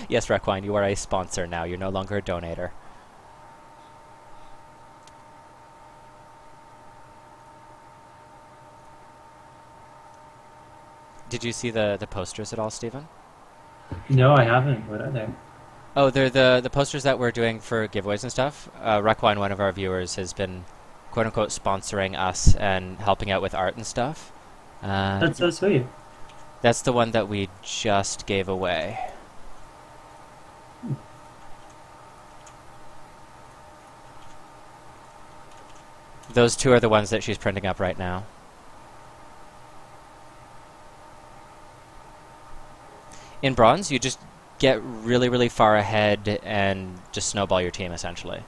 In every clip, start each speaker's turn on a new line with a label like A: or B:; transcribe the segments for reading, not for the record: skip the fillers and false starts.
A: Yes, Requine, you are a sponsor now. You're no longer a donator. Did you see the posters at all, Stephen?
B: No, I haven't. What are they?
A: Oh, they're the posters that we're doing for giveaways and stuff. Requine, one of our viewers, has been quote unquote sponsoring us and helping out with art and stuff.
B: That's so sweet.
A: That's the one that we just gave away. Those two are the ones that she's printing up right now. In bronze, you just get really, really far ahead and just snowball your team, essentially.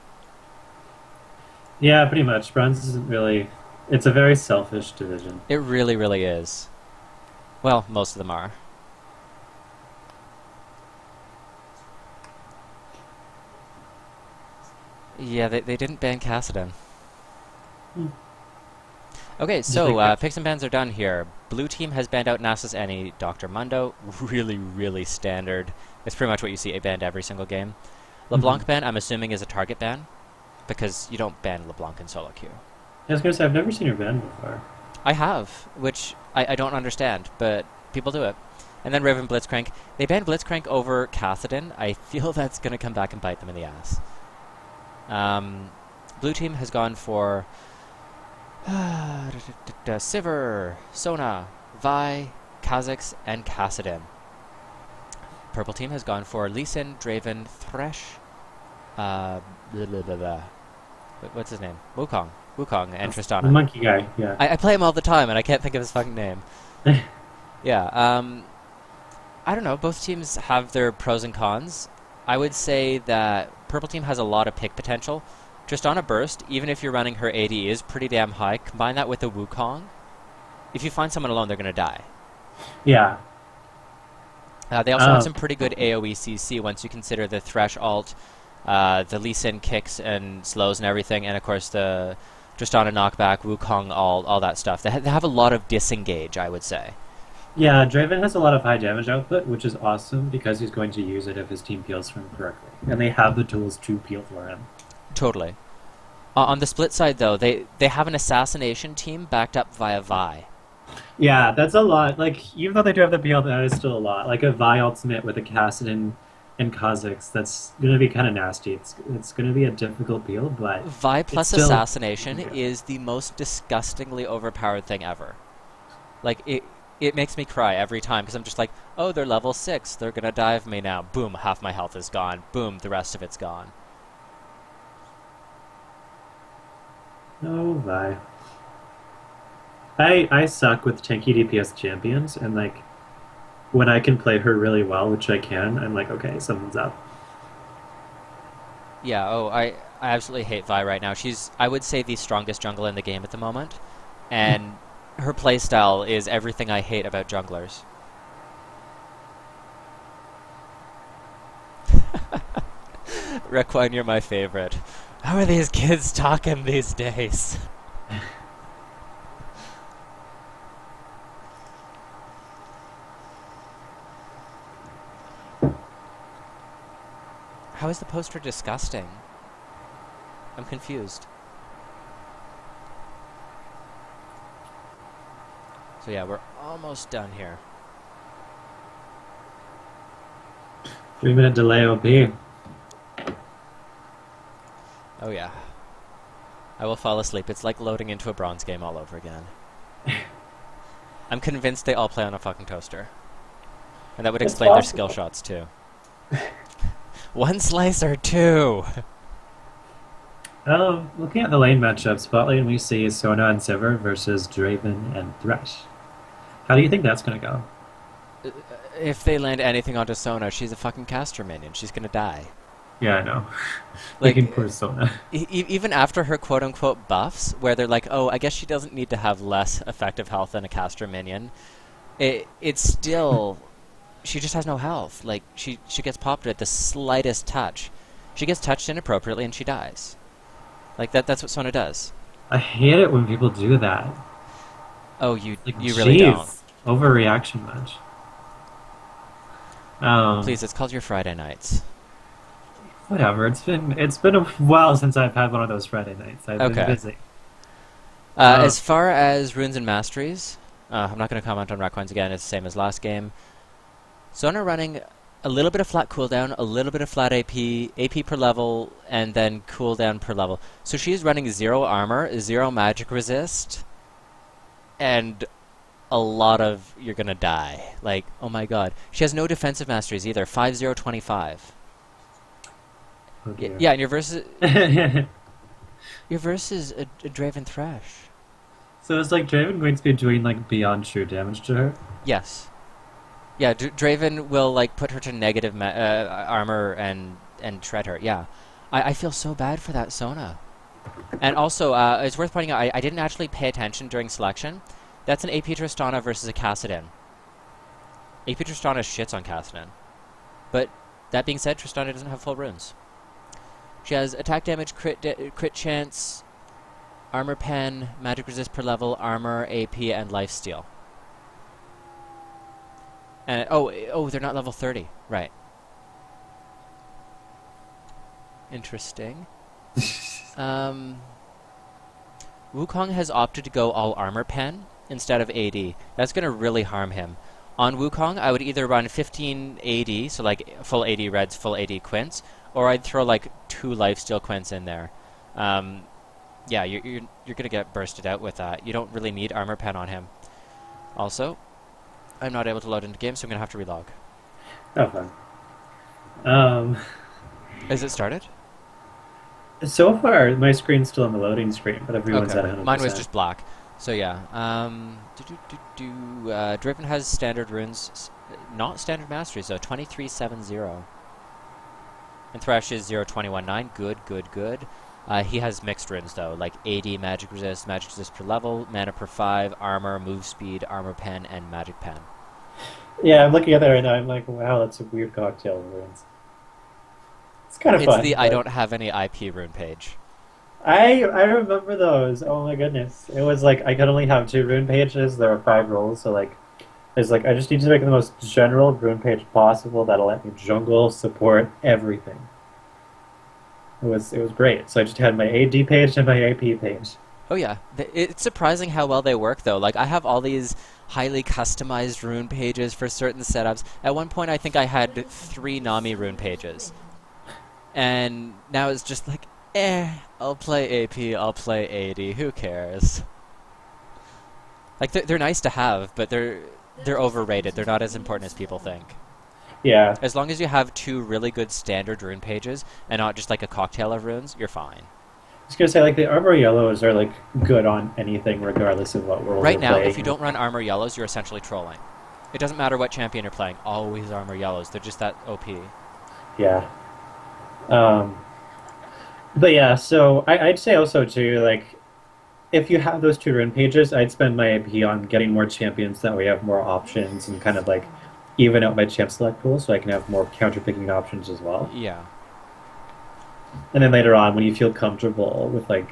B: Yeah, pretty much. Bronze isn't really. It's a very selfish division.
A: It really, really is. Well, most of them are. Yeah, they didn't ban Kassadin.
B: Hmm.
A: Okay,
B: Just like
A: so
B: that.
A: picks and bans are done here. Blue team has banned out Nasus Annie, Dr. Mundo. Really, really standard. It's pretty much what you see a banned every single game.
B: Mhm.
A: LeBlanc ban, I'm assuming, is a target ban, because you don't ban LeBlanc in solo queue.
B: I was gonna say I've never seen her banned before.
A: I have, which I don't understand, but people do it. And then Riven Blitzcrank. They banned Blitzcrank over Kassadin. I feel that's going to come back and bite them in the ass. Blue team has gone for Sivir, Sona, Vi, Kha'Zix, and Kassadin. Purple team has gone for Lee Sin, Draven, Thresh, blah, blah, blah, blah. What's his name? Wukong. Wukong and
B: The
A: Tristana.
B: monkey guy, yeah.
A: I play him all the time and I can't think of his fucking name. Yeah, I don't know. Both teams have their pros and cons. I would say that Purple team has a lot of pick potential. Just on a burst, even if you're running her AD is pretty damn high, combine that with a Wukong. If you find someone alone, they're going to die.
B: Yeah.
A: They also have
B: Oh,
A: some pretty good AoE CC once you consider the Thresh ult, the Lee Sin kicks and slows and everything, and of course the Tristana knockback, Wukong, all that stuff. They have a lot of disengage, I would say.
B: yeah. Draven has a lot of high damage output, which is awesome because he's going to use it if his team peels for him correctly, and they have the tools to peel for him.
A: Totally. On the split side, though, they have an assassination team backed up via Vi.
B: Yeah, that's a lot. Like, even though they do have the peel, that is still a lot. Like a Vi ultimate with a Kassadin and Kha'Zix, that's gonna be kind of nasty. It's gonna be a difficult peel, but
A: Vi
B: it's
A: plus
B: still
A: assassination
B: yeah.
A: is the most disgustingly overpowered thing ever. Like, it makes me cry every time because I'm just like, oh, they're level 6. They're gonna dive me now. Boom, half my health is gone. Boom, the rest of it's gone.
B: No Vi. I suck with tanky DPS champions, and like when I can play her really well, which I can, I'm like, okay, something's up.
A: Yeah, oh, I absolutely hate Vi right now. She's, I would say, the strongest jungle in the game at the moment. And her playstyle is everything I hate about junglers. Requine, you're my favorite. How are these kids talking these days? How is the poster disgusting? I'm confused. So yeah, we're almost done here.
B: 3 minute delay OP.
A: Oh yeah. I will fall asleep. It's like loading into a bronze game all over again. I'm convinced they all play on a fucking toaster. And that would
B: It's
A: explain their skill
B: possible.
A: shots too. One slice or two!
B: Looking at the lane matchup, spot lane we see Sona and Sivir versus Draven and Thresh. How do you think that's gonna go?
A: If they land anything onto Sona, she's a fucking caster minion. She's gonna die.
B: Yeah, I know. Freaking
A: Like,
B: poor Sona.
A: even after her quote-unquote buffs, where they're like, oh, I guess she doesn't need to have less effective health than a caster minion, it's still... She just has no health. Like, she gets popped at the slightest touch. She gets touched inappropriately and she dies. Like, that's what Sona does.
B: I hate it when people do that.
A: Oh, you
B: Like,
A: you really don't.
B: jeez, overreaction much. Um,
A: Please, it's called your Friday nights.
B: Whatever. It's been a while since I've had one of those Friday nights. I've been
A: Okay.
B: busy. Um,
A: As far as runes and masteries, I'm not going to comment on Racoins again. It's the same as last game. Zona running a little bit of flat cooldown, a little bit of flat AP, AP per level, and then cooldown per level. So she's running 0 armor, 0 magic resist, and a lot of you're gonna die. Like, oh my god. She has no defensive masteries either. 5-0-25.
B: oh dear.
A: Yeah, and your verse is a Draven Thresh.
B: So it's like Draven going to be doing like beyond true damage to her.
A: Yes. Yeah, Draven will like put her to negative armor and shred her. Yeah, I feel so bad for that Sona. And also, it's worth pointing out, I didn't actually pay attention during selection. That's an AP Tristana versus a Kassadin. AP Tristana shits on Kassadin. But that being said, Tristana doesn't have full runes. She has attack damage, crit chance, armor pen, magic resist per level, armor, AP, and lifesteal. And oh, they're not level 30. Right. Interesting. Wukong has opted to go all armor pen instead of AD. That's going to really harm him. On Wukong, I would either run 15 AD, so like full AD reds, full AD quints, or I'd throw like 2 lifesteal quints in there. Yeah, you're going to get bursted out with that. You don't really need armor pen on him. Also, I'm not able to load into game, so I'm going to have to relog.
B: Oh, fun. Um,
A: Is it started?
B: so far, my screen's still on the loading screen, but everyone's
A: Okay.
B: at 100%.
A: Mine was just black. So yeah. Draven has standard runes, not standard masteries though. 2370. And Thresh is 0219. Good, good, good. He has mixed runes though, like AD, magic resist per level, mana per 5, armor, move speed, armor pen, and magic pen.
B: Yeah, I'm looking at that right now. I'm like, wow, that's a weird cocktail of runes. It's kind of
A: It's
B: fun.
A: the I
B: but
A: don't have any IP rune page.
B: I remember those. Oh my goodness. It was like I could only have 2 rune pages. There were 5 roles, so like it's like I just need to make the most general rune page possible that'll let me jungle, support, everything. It was great. So I just had my AD page and my AP page.
A: Oh yeah, it's surprising how well they work though. Like I have all these highly customized rune pages for certain setups. At one point I think I had 3 Nami rune pages. And now it's just like, I'll play AP, I'll play AD, who cares? Like they're nice to have, but they're overrated. They're not as important as people think.
B: Yeah.
A: As long as you have 2 really good standard rune pages and not just like a cocktail of runes, you're fine.
B: I was gonna say like the armor yellows are like good on anything regardless of what role
A: Right
B: you're
A: now,
B: playing.
A: if you don't run armor yellows, you're essentially trolling. It doesn't matter what champion you're playing, always armor yellows. They're just that OP.
B: Yeah. Um, but yeah, so I'd say also too, like, if you have those 2 rune pages, I'd spend my AP on getting more champions that way you have more options and kind of like even out my champ select pool so I can have more counter picking options as well.
A: Yeah.
B: And then later on, when you feel comfortable with like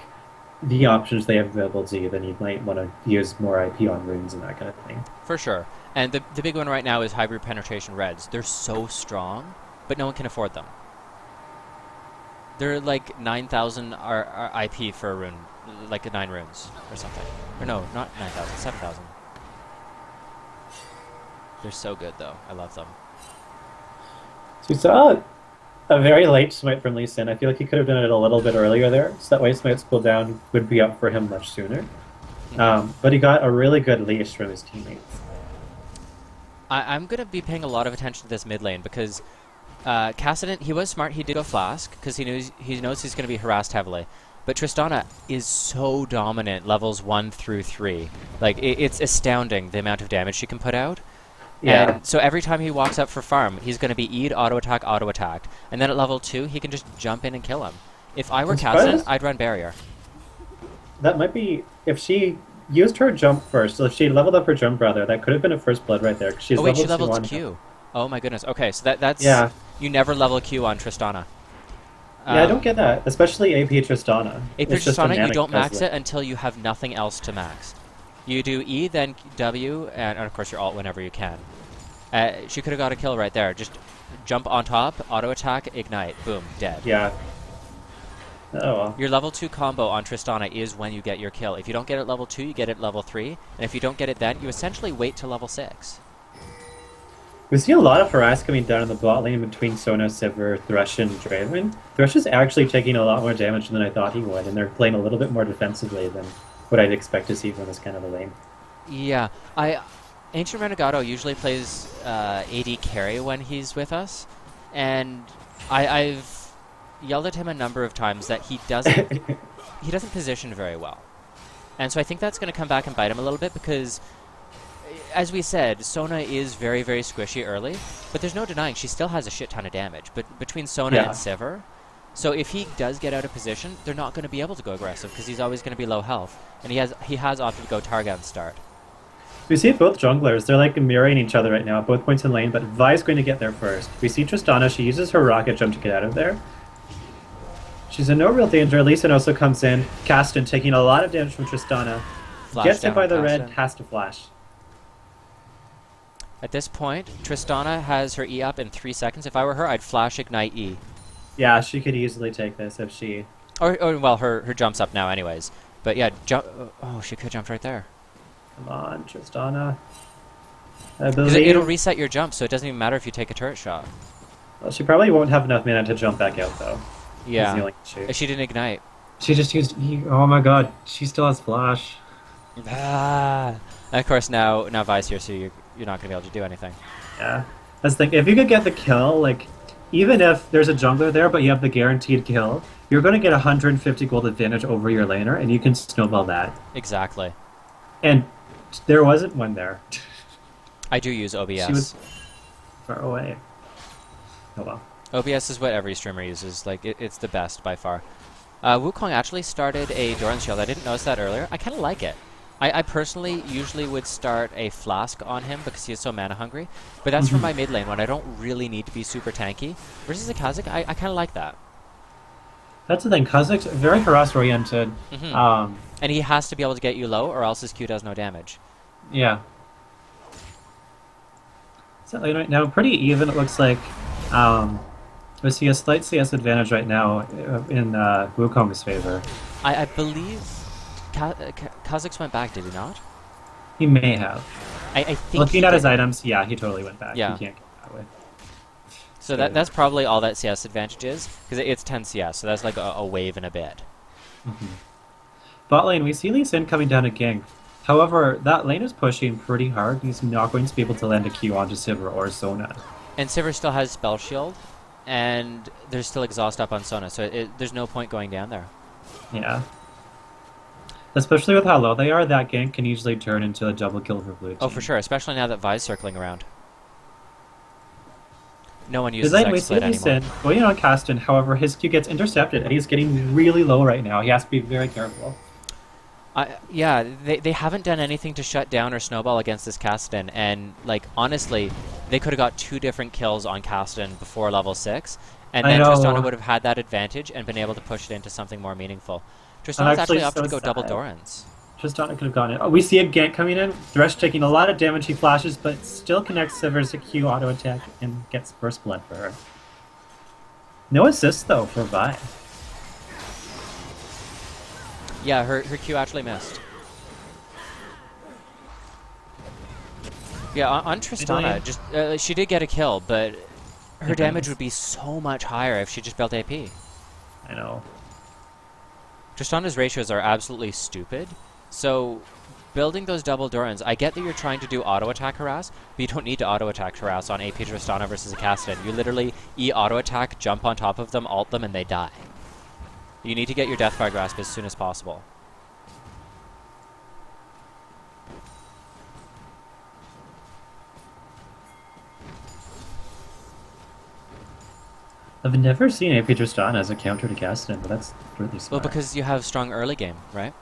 B: the options they have available to you, then you might want to use more IP on runes and that kind of thing.
A: For sure. And the big one right now is hybrid penetration reds. They're so strong, but no one can afford them. They're like 9,000 IP for a rune, like 9 runes or something. Or no, not 9,000, 7,000. They're so good though. I love them.
B: So we saw a very late smite from Lee Sin. I feel like he could have done it a little bit earlier there, so that way smite's cooldown would be up for him much sooner. But he got a really good leash from his teammates.
A: I'm going to be paying a lot of attention to this mid lane because Kassadin, he was smart. He did go Flask because he knows he's going to be harassed heavily. But Tristana is so dominant levels 1 through 3. Like, it's astounding the amount of damage she can put out.
B: Yeah.
A: And so every time he walks up for farm, he's going to be E'd, auto attacked. And then at level 2, he can just jump in and kill him. If I were
B: I'm
A: Kassadin,
B: surprised.
A: I'd run barrier.
B: That might be if she used her jump first. So if she leveled up her jump rather, that could have been a first blood right there. 'Cause she's
A: Oh wait, she
B: leveled
A: leveled
B: 2
A: Q. Oh my goodness. Okay, so that's...
B: Yeah.
A: You never level Q on Tristana.
B: Yeah, I don't get that, especially AP Tristana.
A: AP
B: It's just a
A: Tristana, you
B: manic
A: don't max
B: puzzle.
A: it until you have nothing else to max. You do E, then W, and of course your alt whenever you can. She could have got a kill right there. Just jump on top, auto attack, ignite, boom, dead.
B: Yeah. Oh well.
A: Your level 2 combo on Tristana is when you get your kill. If you don't get it level 2, you get it level 3. And if you don't get it then, you essentially wait till level 6.
B: We see a lot of harass coming down in the bot lane between Sona, Sivir, Thresh, and Draven. Thresh is actually taking a lot more damage than I thought he would, and they're playing a little bit more defensively than what I'd expect to see from this kind of a lane.
A: Yeah, Ancient Renegado usually plays AD carry when he's with us, and I've yelled at him a number of times that he doesn't position very well. And so I think that's going to come back and bite him a little bit because, as we said, Sona is very, very squishy early, but there's no denying she still has a shit ton of damage. But between Sona and Sivir, so if he does get out of position, they're not going to be able to go aggressive because he's always going to be low health, and he has opted to go Targon start.
B: We see both junglers, they're like mirroring each other right now at both points in lane, but Vi's going to get there first. We see Tristana, she uses her rocket jump to get out of there. She's in no real danger. Lee Sin also comes in. Caston taking a lot of damage from Tristana.
A: Flash
B: Gets hit
A: down
B: by the
A: Caston.
B: red, has to flash.
A: At this point, Tristana has her E up in 3 seconds. If I were her, I'd flash ignite E.
B: Yeah, she could easily take this if she...
A: Or well, her jump's up now anyways. But yeah, oh, she could jump right there.
B: Come on, Tristana. I
A: Because
B: believe...
A: it'll reset your jump, so it doesn't even matter if you take a turret shot.
B: Well, she probably won't have enough mana to jump back out, though.
A: Yeah.
B: That's the only issue.
A: She didn't ignite.
B: She just used... Oh my god, she still has flash.
A: Ah. And of course now Vi's here, so you're not going to be able to do anything.
B: Yeah. That's the thing. If you could get the kill, like, even if there's a jungler there, but you have the guaranteed kill, you're going to get 150 gold advantage over your laner, and you can snowball that.
A: Exactly.
B: And there wasn't one there.
A: I do use OBS.
B: She was far away. Oh well.
A: OBS is what every streamer uses. Like, it's the best by far. Wukong actually started a Doran Shield. I didn't notice that earlier. I kind of like it. I personally usually would start a Flask on him because he is so mana hungry. But that's for my mid lane when I don't really need to be super tanky. Versus a Kha'Zix, I kind of like that.
B: That's the thing. Kha'Zix very harass oriented.
A: And he has to be able to get you low, or else his Q does no damage.
B: Yeah. So right now, pretty even. It looks like. We see a slight CS advantage right now in Wukong's favor.
A: I believe Kha'Zix went back, did he not?
B: He may have.
A: I think
B: looking at his items, yeah, he totally went back.
A: Yeah.
B: He can't go that way.
A: So that's probably all that CS advantage is, because it's 10 CS, so that's like a wave and a bit.
B: Bot lane, we see Lee Sin coming down a gank. However, that lane is pushing pretty hard. He's not going to be able to land a Q onto Sivir or Sona.
A: And Sivir still has Spell Shield, and there's still Exhaust up on Sona, so there's no point going down there.
B: Yeah. Especially with how low they are, that gank can easily turn into a double kill for blue team.
A: Oh, for sure, especially now that Vi's circling around. No one uses
B: Design we
A: X-Split
B: see Lee
A: anymore.
B: Sin going on Caston. However, his Q gets intercepted, and he's getting really low right now. He has to be very careful.
A: Yeah, they haven't done anything to shut down or snowball against this Caston, and like honestly, they could have got 2 different kills on Caston before level 6, and then Tristana would have had that advantage and been able to push it into something more meaningful. Tristana's actually opted to go double Dorans.
B: Tristana could have gone in. Oh, we see a gank coming in. Thresh taking a lot of damage. He flashes, but still connects Sivir's Q auto attack and gets first blood for her. No assist though for Vi.
A: Yeah, her Q actually missed. Yeah, on Tristana, just she did get a kill, but her damage would be so much higher if she just built AP.
B: I know.
A: Tristana's ratios are absolutely stupid, so building those double Dorans, I get that you're trying to do auto attack harass, but you don't need to auto attack harass on AP Tristana versus a Caston. You literally E auto attack, jump on top of them, ult them, and they die. You need to get your Deathfire Grasp as soon as possible.
B: I've never seen AP Tristana as a counter to Caston, but that's really smart.
A: Well, because you have strong early game, right?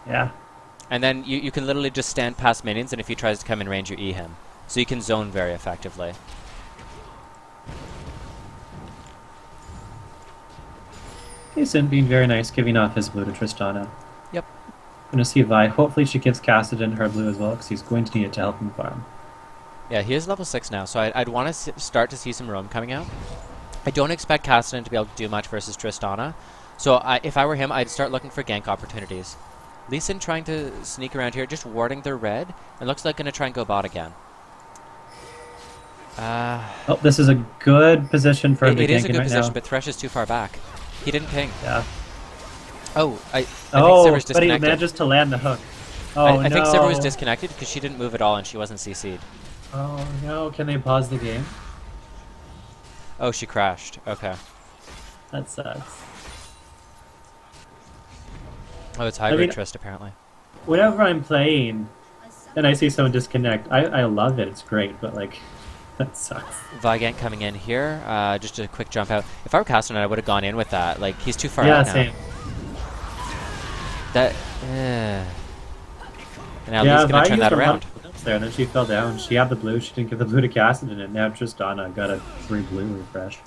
B: Yeah.
A: And then you can literally just stand past minions, and if he tries to come in range, you E him. So you can zone very effectively.
B: Sin being very nice, giving off his blue to Tristana.
A: Yep.
B: Gonna see Vi. Hopefully she gets Cassidon her blue as well, because he's going to need it to help him farm.
A: Yeah, he is level 6 now, so I'd want to start to see some roam coming out. I don't expect Cassidy to be able to do much versus Tristana, so if I were him, I'd start looking for gank opportunities. Lee Sin trying to sneak around here, just warding their red, and looks like going to try and go bot again.
B: Oh, this is a good position for him to
A: It is
B: gank
A: a
B: in
A: good
B: right
A: position,
B: now.
A: but Thresh is too far back. He didn't ping.
B: Yeah.
A: Oh, I think
B: Oh,
A: Sivir's
B: but he
A: disconnected.
B: manages to land the hook. Oh
A: I think Sivir was
B: no.
A: disconnected because she didn't move at all and she wasn't CC'd.
B: Oh no. Can they pause the game?
A: Oh, she crashed. Okay.
B: That sucks.
A: Oh, it's
B: I
A: hybrid
B: mean,
A: Trist apparently.
B: whenever I'm playing and I see someone disconnect, I love it. It's great, but like, that sucks.
A: Vygant coming in here. Just a quick jump out. If I were Casternet, I would have gone in with that. Like, he's too far
B: Yeah,
A: out now.
B: same.
A: That. And now
B: Yeah,
A: Lee's going
B: Vi
A: to turn
B: used
A: that
B: a lot
A: around.
B: of flips there, and then she fell down. She had the blue. She didn't give the blue to Cassidy, and now Tristana got a 3 blue refresh.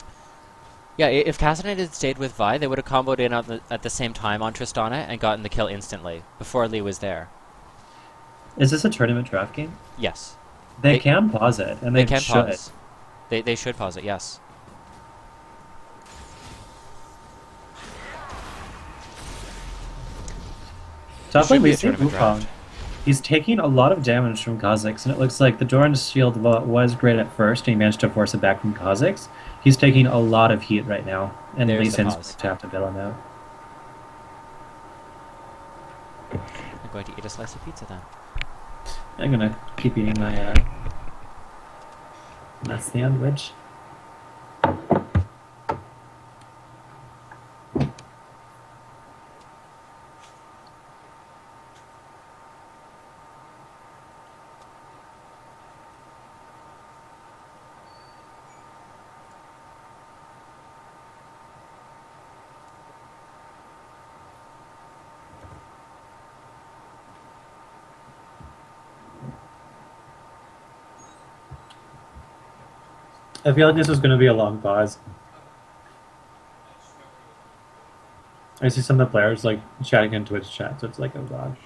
A: Yeah, if Castanet had stayed with Vi, they would have comboed in at the same time on Tristana and gotten the kill instantly before Lee was there.
B: Is this a tournament draft game?
A: Yes.
B: They
A: They,
B: can pause it, and
A: they
B: they
A: can
B: should.
A: pause. They should pause it, yes. It
B: Top
A: should
B: lane,
A: be
B: we
A: a
B: see
A: tournament
B: Wukong.
A: draft.
B: He's taking a lot of damage from Kha'Zix, and it looks like the Doran's shield was great at first, and he managed to force it back from Kha'Zix. He's taking a lot of heat right now, and
A: There's
B: Lee
A: the
B: Sin's
A: pause.
B: going to have to bail him out.
A: I'm going to eat a slice of pizza then.
B: I'm going to keep eating my that's the sandwich. I feel like this is going to be a long pause. I see some of the players like chatting in Twitch chat, so it's like, oh god.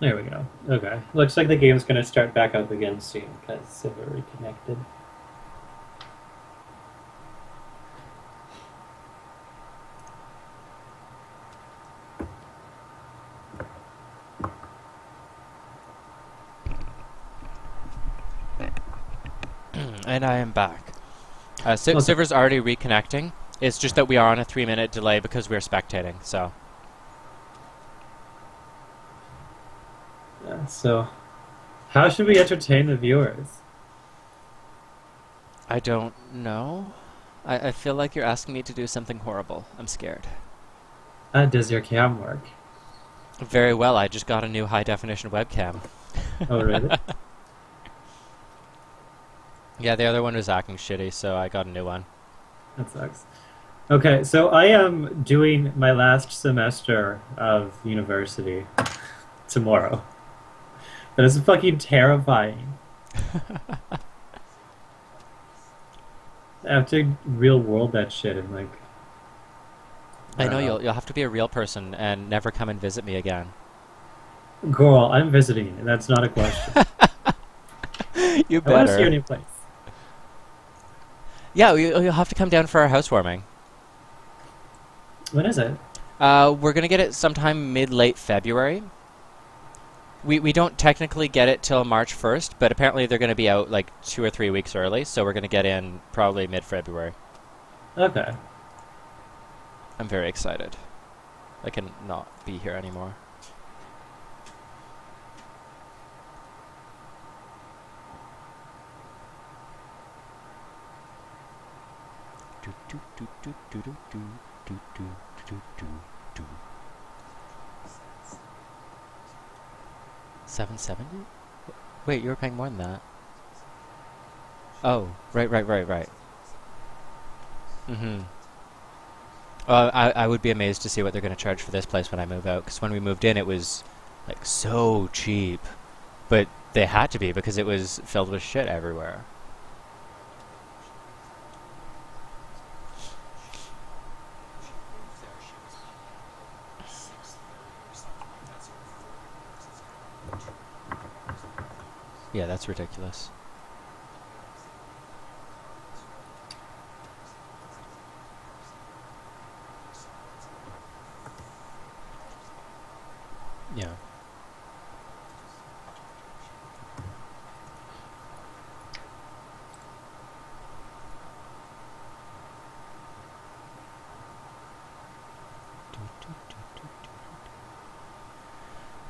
B: There we go. Okay. Looks like the game's gonna start back up again soon because we're reconnected.
A: And I am back.
B: Okay.
A: Server's already reconnecting. It's just that we are on a 3-minute delay because we're spectating, so...
B: Yeah, so, how should we entertain the viewers?
A: I don't know. I feel like you're asking me to do something horrible. I'm scared.
B: Does your cam work?
A: Very well, I just got a new high-definition webcam.
B: Oh, really?
A: Yeah, the other one was acting shitty, so I got a new one.
B: That sucks. Okay, so I am doing my last semester of university tomorrow. That is fucking terrifying. I have to real world that shit and like I
A: I
B: don't
A: know
B: know.
A: you'll have to be a real person and never come and visit me again.
B: Girl, I'm visiting, and that's not a question.
A: You
B: I want to see your
A: better.
B: new place.
A: Yeah, you'll have to come down for our housewarming.
B: When is it?
A: We're gonna get it sometime mid-late February. We don't technically get it till March 1st, but apparently they're gonna be out like 2 or 3 weeks early, so we're gonna get in probably mid-February.
B: Okay.
A: I'm very excited. I can not be here anymore. Do, do, do, do, do, do, do, do, do, do, do, do. 770? Wait, you were paying more than that. Oh, right. Mm-hmm. I would be amazed to see what they're going to charge for this place when I move out, because when we moved in, it was, like, so cheap. But they had to be, because it was filled with shit everywhere. Yeah, that's ridiculous. Yeah.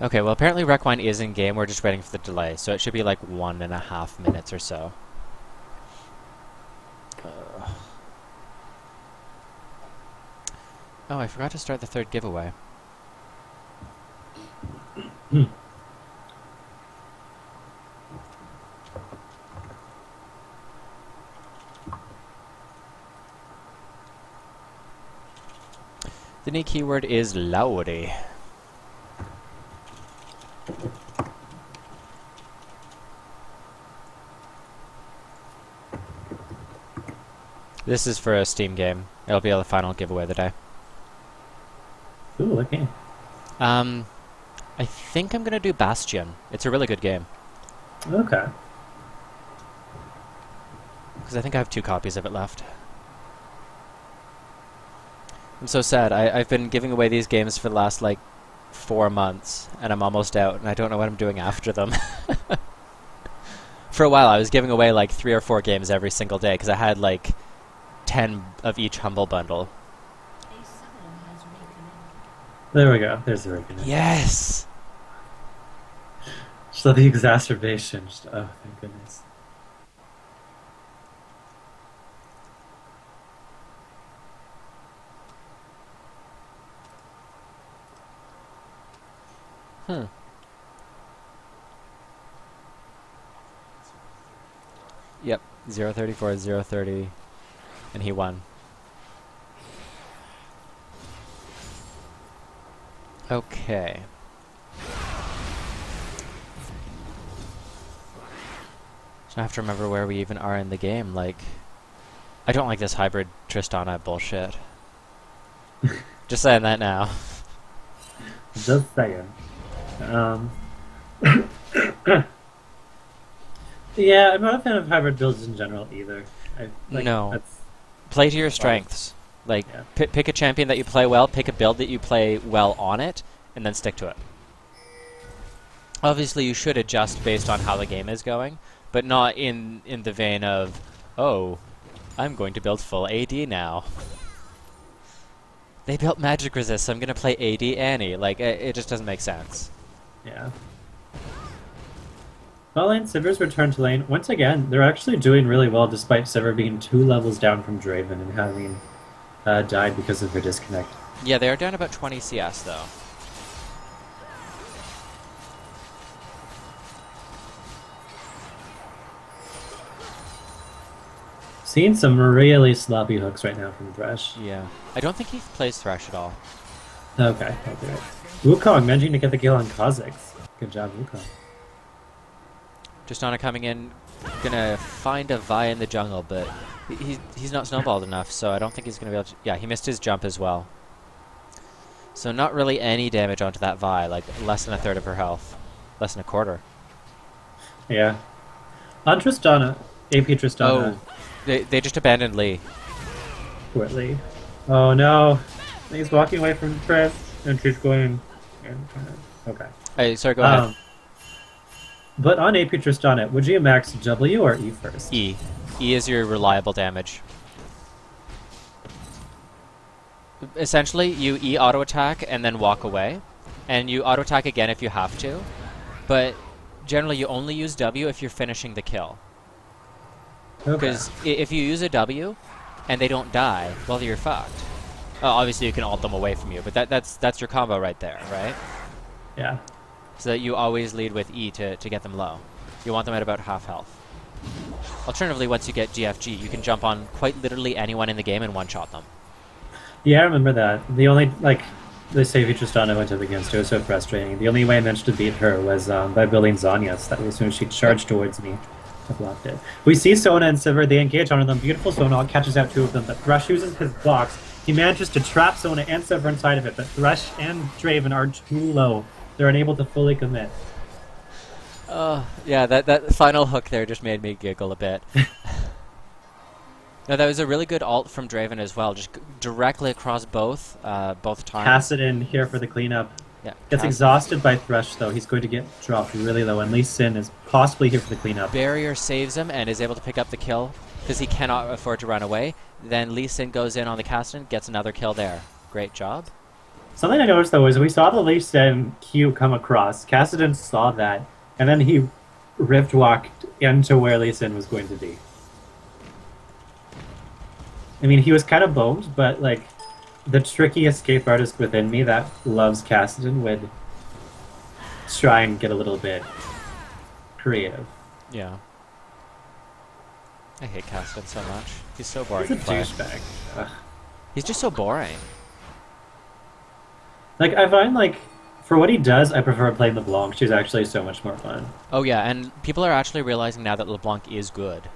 A: Okay, well, apparently Requine is in game. We're just waiting for the delay, so it should be like 1.5 minutes or so. Oh, I forgot to start the third giveaway. The new keyword is Lauri. This is for a Steam game. It'll be the final giveaway of the day.
B: Ooh, okay.
A: I think I'm gonna do Bastion. It's a really good game.
B: Okay.
A: Because I think I have 2 copies of it left. I'm so sad. I've been giving away these games for the last, like, 4 months, and I'm almost out, and I don't know what I'm doing after them. For a while, I was giving away, like, 3 or 4 games every single day, because I had, like, 10 of each Humble Bundle.
B: There we go. There's the recognition.
A: Yes!
B: Just love the exacerbation. Just, oh, thank goodness.
A: Hmm. Yep. 034, 030, and he won. Okay. So I have to remember where we even are in the game. Like, I don't like this hybrid Tristana bullshit. Just saying that now.
B: Just saying. Yeah, I'm not a fan of hybrid builds in general either. I like
A: No.
B: that's
A: Play to your
B: fun.
A: strengths. Like,
B: Yeah.
A: pick a champion that you play well, pick a build that you play well on it, and then stick to it. Obviously, you should adjust based on how the game is going, but not in the vein of, oh, I'm going to build full AD now. They built magic resist, so I'm gonna play AD Annie. Like, it just doesn't make sense.
B: Yeah. Well, lane Sivir's returned to lane. Once again, they're actually doing really well despite Sivir being 2 levels down from Draven and having died because of her disconnect.
A: Yeah, they are down about 20 CS though.
B: Seeing some really sloppy hooks right now from Thresh.
A: Yeah, I don't think he plays Thresh at all.
B: Okay, okay. Wukong managing to get the kill on Kha'Zix. Good job, Wukong.
A: Tristana coming in, gonna find a Vi in the jungle, but he's not snowballed enough, so I don't think he's gonna be able to. Yeah, he missed his jump as well. So not really any damage onto that Vi, like less than a third of her health, less than a quarter.
B: Yeah. On Tristana, AP Tristana,
A: Oh, they just abandoned Lee.
B: Whitley. Oh no, he's walking away from Triss, and she's going. Okay.
A: Hey, sorry, go ahead.
B: But on AP Tristana, would you max W or E first?
A: E. E is your reliable damage. Essentially, you E auto attack and then walk away, and you auto attack again if you have to, but generally you only use W if you're finishing the kill.
B: Okay.
A: Because if you use a W and they don't die, well, you're fucked. Obviously, you can ult them away from you, but that's your combo right there, right?
B: Yeah.
A: So that you always lead with E to get them low. You want them at about half health. Alternatively, once you get GFG, you can jump on quite literally anyone in the game and one-shot them.
B: Yeah, I remember that. The only, like, the save Tristana went up against, it was so frustrating. The only way I managed to beat her was by building Zanyas. That was as soon as she charged towards me. I blocked it. We see Sona and Sivir, they engage on them. Beautiful Sona catches out 2 of them, but Thresh uses his blocks. He manages to trap Sona and Sivir inside of it, but Thresh and Draven are too low. They're unable to fully commit.
A: Yeah, that final hook there just made me giggle a bit. No, that was a really good ult from Draven as well, just directly across both times.
B: Kassadin here for the cleanup.
A: Yeah,
B: Gets exhausted by Thresh, though. He's going to get dropped really low, and Lee Sin is possibly here for the cleanup.
A: Barrier saves him and is able to pick up the kill because he cannot afford to run away. Then Lee Sin goes in on the Kassadin, gets another kill there. Great job.
B: Something I noticed, though, is we saw the Lee Sin Q come across. Kassadin saw that, and then he rift walked into where Lee Sin was going to be. I mean, he was kind of boned, but, like, the tricky escape artist within me that loves Kassadin would try and get a little bit creative.
A: Yeah. I hate Kassadin so much. He's so boring
B: He's a
A: to play.
B: douchebag. Ugh.
A: He's just so boring.
B: Like, I find, like, for what he does, I prefer playing LeBlanc. She's actually so much more fun.
A: Oh yeah, and people are actually realizing now that LeBlanc is good.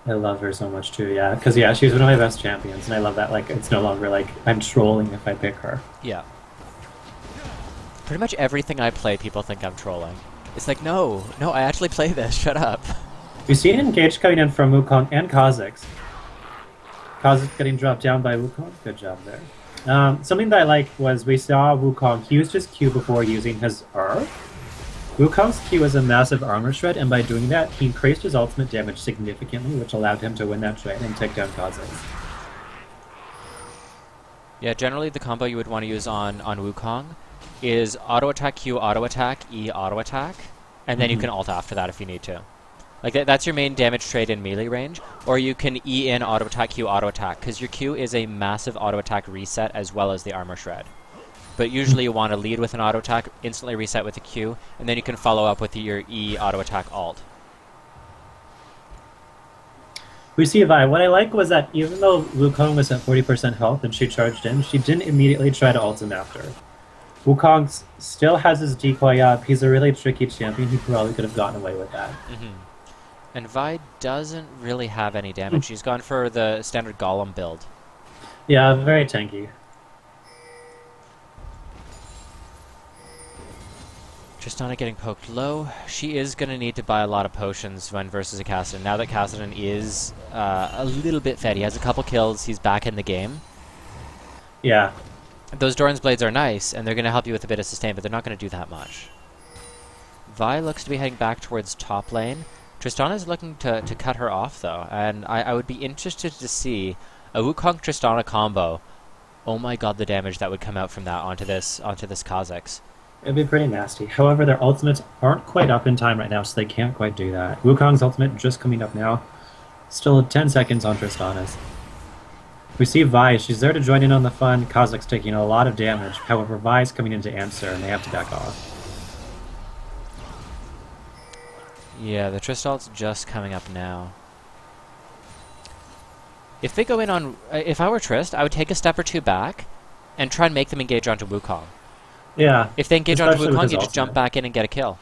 B: I love her so much, too, yeah. Because, yeah, she's one of my best champions, and I love that, like, it's no longer, like, I'm trolling if I pick her.
A: Yeah. Pretty much everything I play, people think I'm trolling. It's like, no, I actually play this, shut up.
B: You see an engage coming in from Wukong and Kha'Zix. Kha'Zix getting dropped down by Wukong. Good job there. Something that I like was we saw Wukong, he used his Q before using his R. Wukong's Q is a massive armor shred, and by doing that, he increased his ultimate damage significantly, which allowed him to win that trade and take down Kha'Zix.
A: Yeah, generally the combo you would want to use on Wukong is auto attack Q, auto attack, E, auto attack, and then you can ult after that if you need to. Like that's your main damage trade in melee range, or you can E in auto attack Q, auto attack, because your Q is a massive auto attack reset as well as the armor shred. But usually you want to lead with an auto attack, instantly reset with a Q, and then you can follow up with your E auto attack alt.
B: We see Vi. What I like was that even though Wukong was at 40% health and she charged in, she didn't immediately try to ult him after. Wukong still has his decoy up. He's a really tricky champion. He probably could have gotten away with that.
A: And Vi doesn't really have any damage. She's gone for the standard Golem build.
B: Yeah, very tanky.
A: Tristana getting poked low. She is going to need to buy a lot of potions when versus a Kassadin. Now that Kassadin is a little bit fed, he has a couple kills, he's back in the game.
B: Yeah.
A: Those Doran's Blades are nice, and they're going to help you with a bit of sustain, but they're not going to do that much. Vi looks to be heading back towards top lane. Tristana's looking to cut her off, though, and I would be interested to see a Wukong-Tristana combo. Oh my god, the damage that would come out from that onto this Kha'Zix.
B: It'd be pretty nasty. However, their ultimates aren't quite up in time right now, so they can't quite do that. Wukong's ultimate just coming up now. Still 10 seconds on Tristana's. We see Vi. She's there to join in on the fun. Kha'Zix taking a lot of damage. However, Vi's coming in to answer, and they have to back off.
A: Yeah, the Tristalt's just coming up now. If they go in on... if I were Trist, I would take a step or two back and try and make them engage onto Wukong.
B: Yeah.
A: If they engage onto
B: especially with
A: Wukong,
B: his
A: you just jump
B: ultimate.
A: back in and get a kill.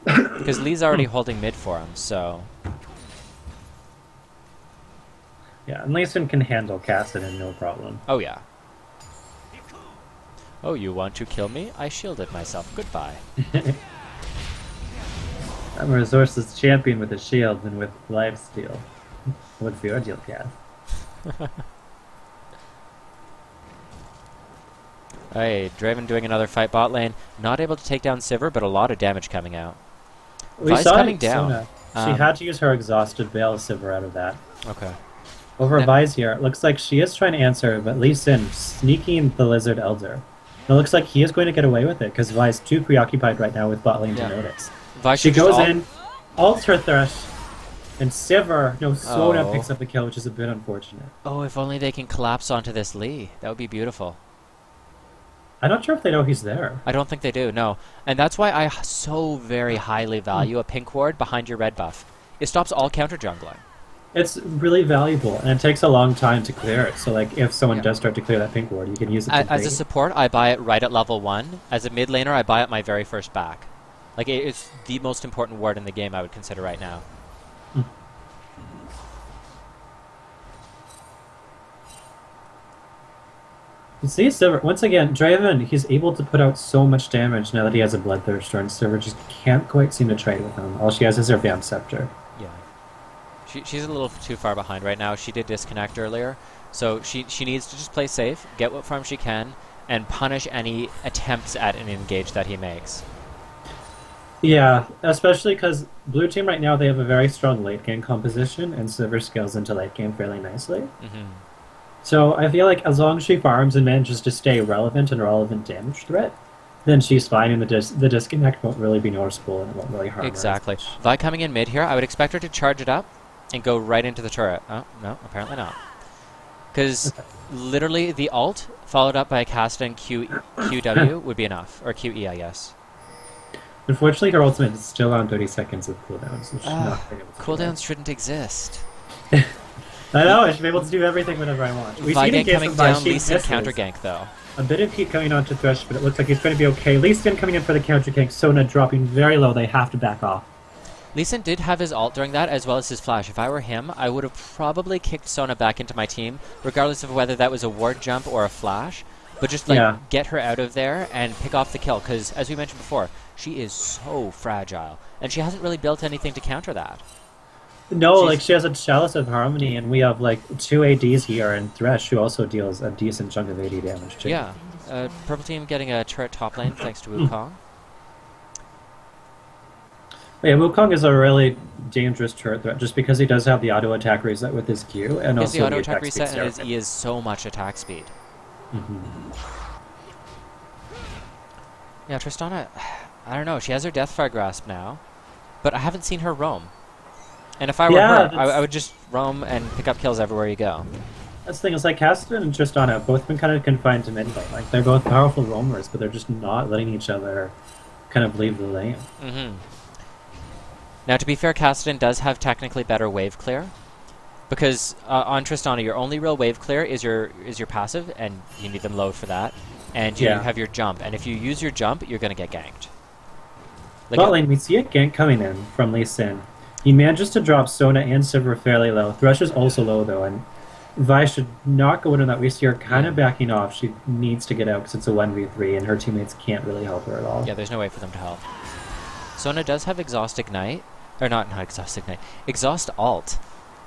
A: Because Lee's already holding mid for him, so...
B: Yeah, and Lee Sin can handle Kassadin, no problem.
A: Oh, yeah. Oh, you want to kill me? I shielded myself. Goodbye.
B: I'm a resourceless champion with a shield and with lifesteal. What's your deal, Cass?
A: Hey, Draven doing another fight bot lane. Not able to take down Sivir, but a lot of damage coming out.
B: We
A: Vi's
B: saw
A: coming
B: it,
A: down.
B: Sona. She had to use her exhausted bail Sivir out of that.
A: Okay.
B: Over
A: Now-
B: Vi's here, it looks like she is trying to answer, but Lee Sin sneaking the Lizard Elder. It looks like he is going to get away with it, because Vi's too preoccupied right now with bot lane
A: Yeah.
B: to notice.
A: Vi
B: She
A: should just
B: goes
A: ult-
B: in, ults her Thresh, and Sona
A: Oh.
B: picks up the kill, which is a bit unfortunate.
A: Oh, if only they can collapse onto this Lee. That would be beautiful.
B: I'm not sure if they know he's there.
A: I don't think they do, no. And that's why I so very highly value a pink ward behind your red buff. It stops all counter jungling.
B: It's really valuable, and it takes a long time to clear it. So, like, if someone
A: Yeah.
B: does start to clear that pink ward, you can use it to
A: As a
B: bait.
A: support, I buy it right at level 1. As a mid laner, I buy it my very first back. Like, it's the most important ward in the game I would consider right now.
B: You see, Sivir, once again, Draven, he's able to put out so much damage now that he has a Bloodthirster, and Sivir just can't quite seem to trade with him. All she has is her Vamp Scepter.
A: Yeah. She's a little too far behind right now. She did disconnect earlier. So she needs to just play safe, get what farm she can, and punish any attempts at an engage that he makes.
B: Yeah, especially because Blue Team right now, they have a very strong late game composition, and Sivir scales into late game fairly nicely.
A: Hmm.
B: So I feel like as long as she farms and manages to stay relevant and a relevant damage threat, then she's fine, and the disconnect won't really be noticeable, and it won't really harm her.
A: Exactly. Vi coming in mid here, I would expect her to charge it up and go right into the turret. Oh, no, apparently not. Because literally the ult followed up by a cast and QW would be enough. Or QE, I guess.
B: Unfortunately, her ultimate is still on 30 seconds of cooldown, so she's not being able to do that.
A: Cooldowns shouldn't exist.
B: I know, I should be able to do everything whenever I want. We've
A: Vi
B: seen in
A: gank
B: case
A: coming
B: of Vi,
A: down,
B: she
A: Lee Sin
B: misses.
A: counter gank though.
B: A bit of heat coming onto Thresh, but it looks like he's going to be okay. Lee Sin coming in for the counter gank, Sona dropping very low, they have to back off.
A: Lee Sin did have his ult during that, as well as his flash. If I were him, I would have probably kicked Sona back into my team, regardless of whether that was a ward jump or a flash. But just, like,
B: Yeah.
A: get her out of there and pick off the kill, because, as we mentioned before, she is so fragile. And she hasn't really built anything to counter that.
B: No,
A: She's-
B: like she has a Chalice of Harmony, and we have like 2 ADs here, and Thresh, who also deals a decent chunk of AD damage too.
A: Yeah. Purple team getting a turret top lane, thanks to Wukong.
B: Yeah, Wukong is a really dangerous turret threat, just because he does have the auto attack reset with his Q, and
A: He has
B: also
A: the auto
B: attack
A: attack reset,
B: speed
A: and his
B: steroid.
A: E is so much attack speed. Yeah, Tristana, I don't know. She has her Deathfire Grasp now, but I haven't seen her roam. And if I were
B: Yeah,
A: her,
B: that's-
A: I would just roam and pick up kills everywhere you go.
B: That's the thing, is like Kassadin and Tristana have both been kind of confined to mid lane. Like they're both powerful roamers, but they're just not letting each other kind of leave the lane.
A: Hmm. Now, to be fair, Kassadin does have technically better wave clear, because on Tristana, your only real wave clear is your passive, and you need them low for that. And you
B: Yeah.
A: have your jump, and if you use your jump, you're gonna get ganked.
B: Bot lane, we see a gank coming in from Lee Sin. He manages to drop Sona and Sivir fairly low. Thresh is also low though, and Vi should not go into that. We see her kind
A: Yeah.
B: of backing off. She needs to get out because it's a 1v3 and her teammates can't really help her at all.
A: Yeah, there's no way for them to help. Sona does have Exhaust Ignite. Or not Exhaust Ignite. Exhaust Alt.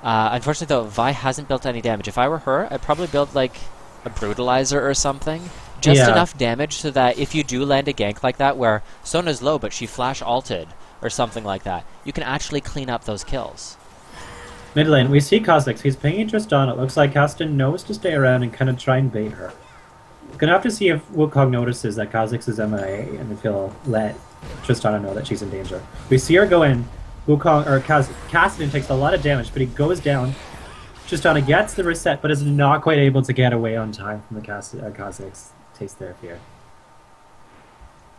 A: Unfortunately, though, Vi hasn't built any damage. If I were her, I'd probably build, like, a Brutalizer or something. Just
B: Yeah.
A: enough damage so that if you do land a gank like that, where Sona's low but she flash alted, or something like that, you can actually clean up those kills.
B: Mid lane, we see Kha'Zix. He's pinging Tristan. It looks like Caston knows to stay around and kind of try and bait her. Gonna have to see if Wukong notices that Kha'Zix is MIA and if he'll let Tristana know that she's in danger. We see her go in. Caston takes a lot of damage, but he goes down. Tristana gets the reset, but is not quite able to get away on time from the Kha'Zix. Taste their fear.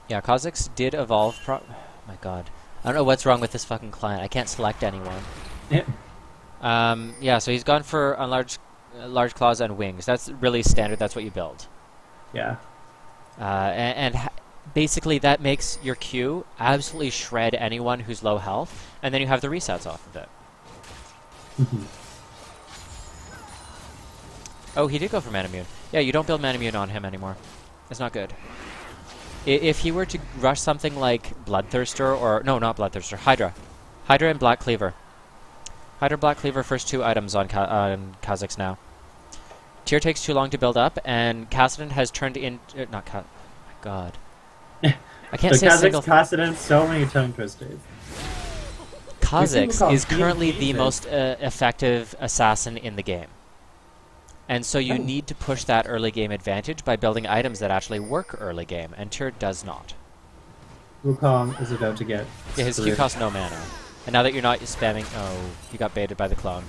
A: Yeah, Kha'Zix did evolve oh my god. I don't know what's wrong with this fucking client. I can't select anyone.
B: Yeah.
A: Yeah, so he's gone for large claws and wings. That's really standard. That's what you build.
B: Yeah.
A: Basically that makes your Q absolutely shred anyone who's low health, and then you have the resets off of it.
B: Mhm.
A: Oh, he did go for Manamune. Yeah, you don't build Manamune on him anymore. It's not good. If he were to rush something like Bloodthirster, or no, not Bloodthirster, Hydra. Hydra and Black Cleaver. Hydra, Black Cleaver, first 2 items on Kha'Zix now. Tier takes too long to build up, and Kassadin has turned in... not Ka... Oh my god. I can't
B: So
A: say a single...
B: Kassadin, so many tongue twisters.
A: Kha'Zix is currently the
B: Jesus.
A: most effective assassin in the game. And so you need to push that early game advantage by building items that actually work early game, and Tyr does not.
B: Wukong is about to get
A: Yeah, his Q
B: screwed.
A: costs no mana. And now that you're not spamming... Oh, he got baited by the clone.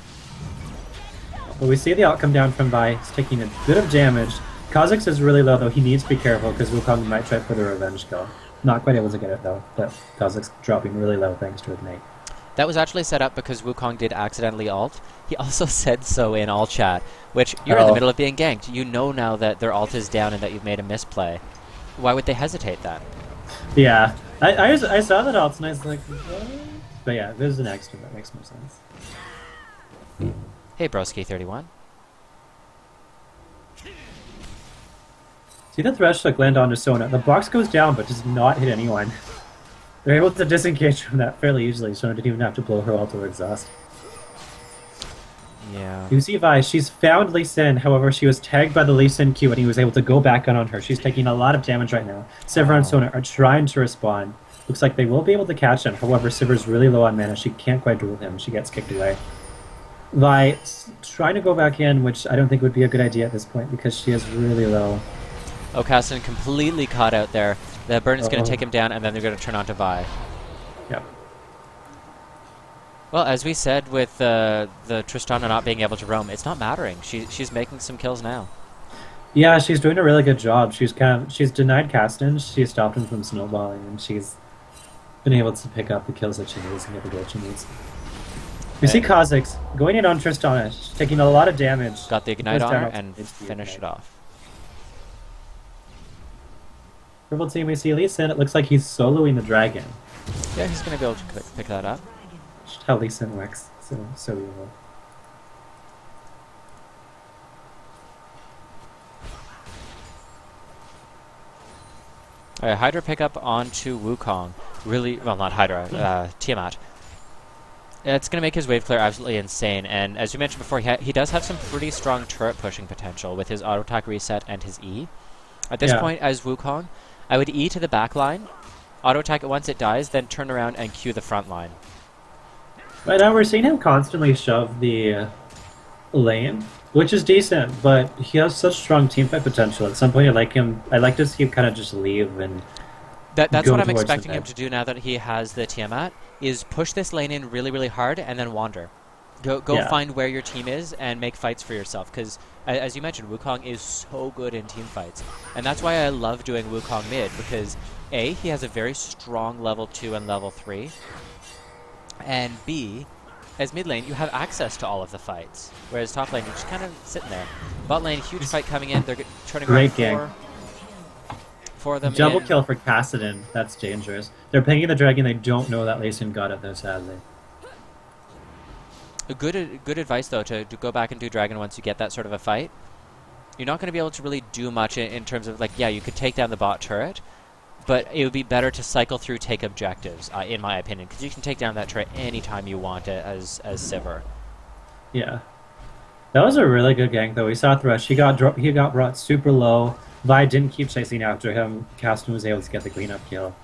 B: But we see the ult come down from Vi. He's taking a bit of damage. Kha'Zix is really low, though. He needs to be careful because Wukong might try for the revenge kill. Not quite able to get it, though. But Kha'Zix dropping really low thanks to Ignite.
A: That was actually set up because Wukong did accidentally ult. He also said so in all chat, which you're in the middle of being ganked. You know now that their ult is down and that you've made a misplay. Why would they hesitate then?
B: Yeah. I saw that ult and I was like, what? But yeah, there's an extra that makes more sense.
A: Hey, Broski31.
B: See the thresh like land onto Sona. The box goes down but does not hit anyone. They're able to disengage from that fairly easily. Sona didn't even have to blow her ult or exhaust.
A: Yeah.
B: You see Vi, she's found Lee Sin, however she was tagged by the Lee Sin Q and he was able to go back on her. She's taking a lot of damage right now. Sivir and Sona are trying to respond. Looks like they will be able to catch him, however Sivir's really low on mana. She can't quite duel him. She gets kicked away. Vi trying to go back in, which I don't think would be a good idea at this point because she is really low.
A: Oh, Kassadin completely caught out there. The burn is going to take him down, and then they're going to turn on to Vi.
B: Yep.
A: Well, as we said with the Tristana not being able to roam, it's not mattering. She's making some kills now.
B: Yeah, she's doing a really good job. She's denied Caston, she's stopped him from snowballing, and she's been able to pick up the kills that she needs and get the gold she needs. We see Kha'Zix going in on Tristana, she's taking a lot of damage.
A: Got the Ignite
B: Goes
A: on
B: down
A: her
B: to
A: and
B: HP
A: finished it
B: Ignite.
A: off.
B: Purple team, we see Lee Sin. It looks like he's soloing the dragon.
A: Yeah, he's going to be able to pick that up.
B: Just how Lee Sin works. So evil.
A: Alright, Hydra pick up onto Wukong. Really, well, not Hydra, Tiamat. It's going to make his wave clear absolutely insane, and as you mentioned before, he does have some pretty strong turret pushing potential with his auto attack reset and his E. At this point, as Wukong, I would E to the back line, auto attack it once it dies, then turn around and Q the front line.
B: Right now we're seeing him constantly shove the lane, which is decent, but he has such strong teamfight potential. At some point I'd like to see him kind of just leave and
A: That's
B: go
A: what I'm
B: towards the
A: expecting him
B: net.
A: to do now that he has the Tiamat, is push this lane in really, really hard and then wander. Go
B: Yeah.
A: find where your team is and make fights for yourself, because as you mentioned, Wukong is so good in team fights. And that's why I love doing Wukong mid, because A, he has a very strong level 2 and level 3, and B, as mid lane, you have access to all of the fights, whereas top lane, you're just kind of sitting there. Bot lane, huge fight coming in, they're turning
B: Great
A: around for them.
B: double
A: in.
B: kill for Kassadin. That's dangerous. They're pinging the dragon. They don't know that Lee Sin got it though, sadly.
A: A good advice though to go back and do dragon once you get that sort of a fight. You're not going to be able to really do much in terms of like, yeah, you could take down the bot turret, but it would be better to cycle through, take objectives, in my opinion, because you can take down that turret anytime you want it as Sivir.
B: Yeah. That was a really good gank, though. We saw Thresh. He got brought super low. Vi didn't keep chasing after him. Caston was able to get the cleanup kill.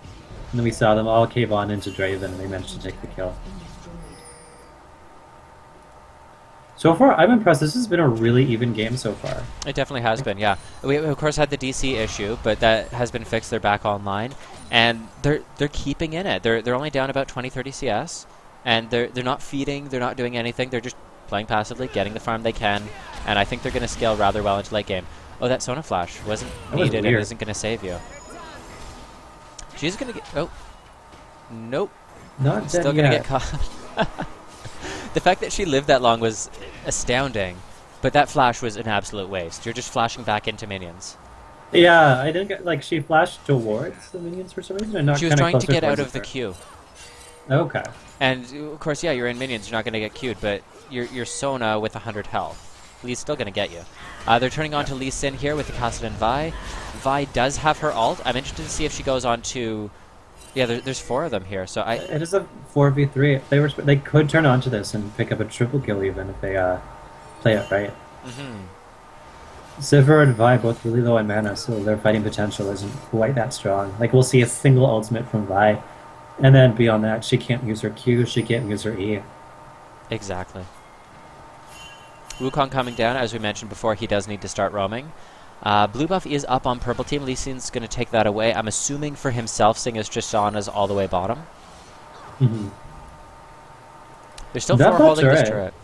B: And then we saw them all cave on into Draven, and they managed to take the kill. So far, I'm impressed. This has been a really even game so far.
A: It definitely has been, yeah. We of course had the DC issue, but that has been fixed. They're back online, and they're keeping in it. They're only down about 20-30 CS, and they're not feeding. They're not doing anything. They're just playing passively, getting the farm they can, and I think they're going to scale rather well into late game. Oh, that Sona Flash wasn't needed and isn't going to save you. She's going to get... Oh. Nope.
B: Not dead
A: Still going to
B: yet.
A: get caught. The fact that she lived that long was astounding, but that flash was an absolute waste. You're just flashing back into minions.
B: Yeah, I didn't get... Like, she flashed towards the minions for some reason, and not
A: She was
B: kinda
A: trying to
B: closer
A: get out
B: towards
A: of the
B: her.
A: queue.
B: Okay.
A: And, of course, yeah, you're in minions. You're not going to get queued, but you're Sona with 100 health. Lee's still going to get you. They're turning on to Lee Sin here with the Kassadin Vi. Vi does have her ult. I'm interested to see if she goes on to... Yeah, there's 4 of them here, so
B: It is a 4v3. They could turn on to this and pick up a triple kill even if they play it right. Sivir and Vi both really low on mana, so their fighting potential isn't quite that strong. Like, we'll see a single ultimate from Vi, and then beyond that, she can't use her Q, she can't use her E.
A: Exactly. Wukong coming down, as we mentioned before, he does need to start roaming. Blue buff is up on purple team. Lee Sin's going to take that away. I'm assuming for himself, seeing as Tristana's all the way bottom. There's still 4 holding this turret.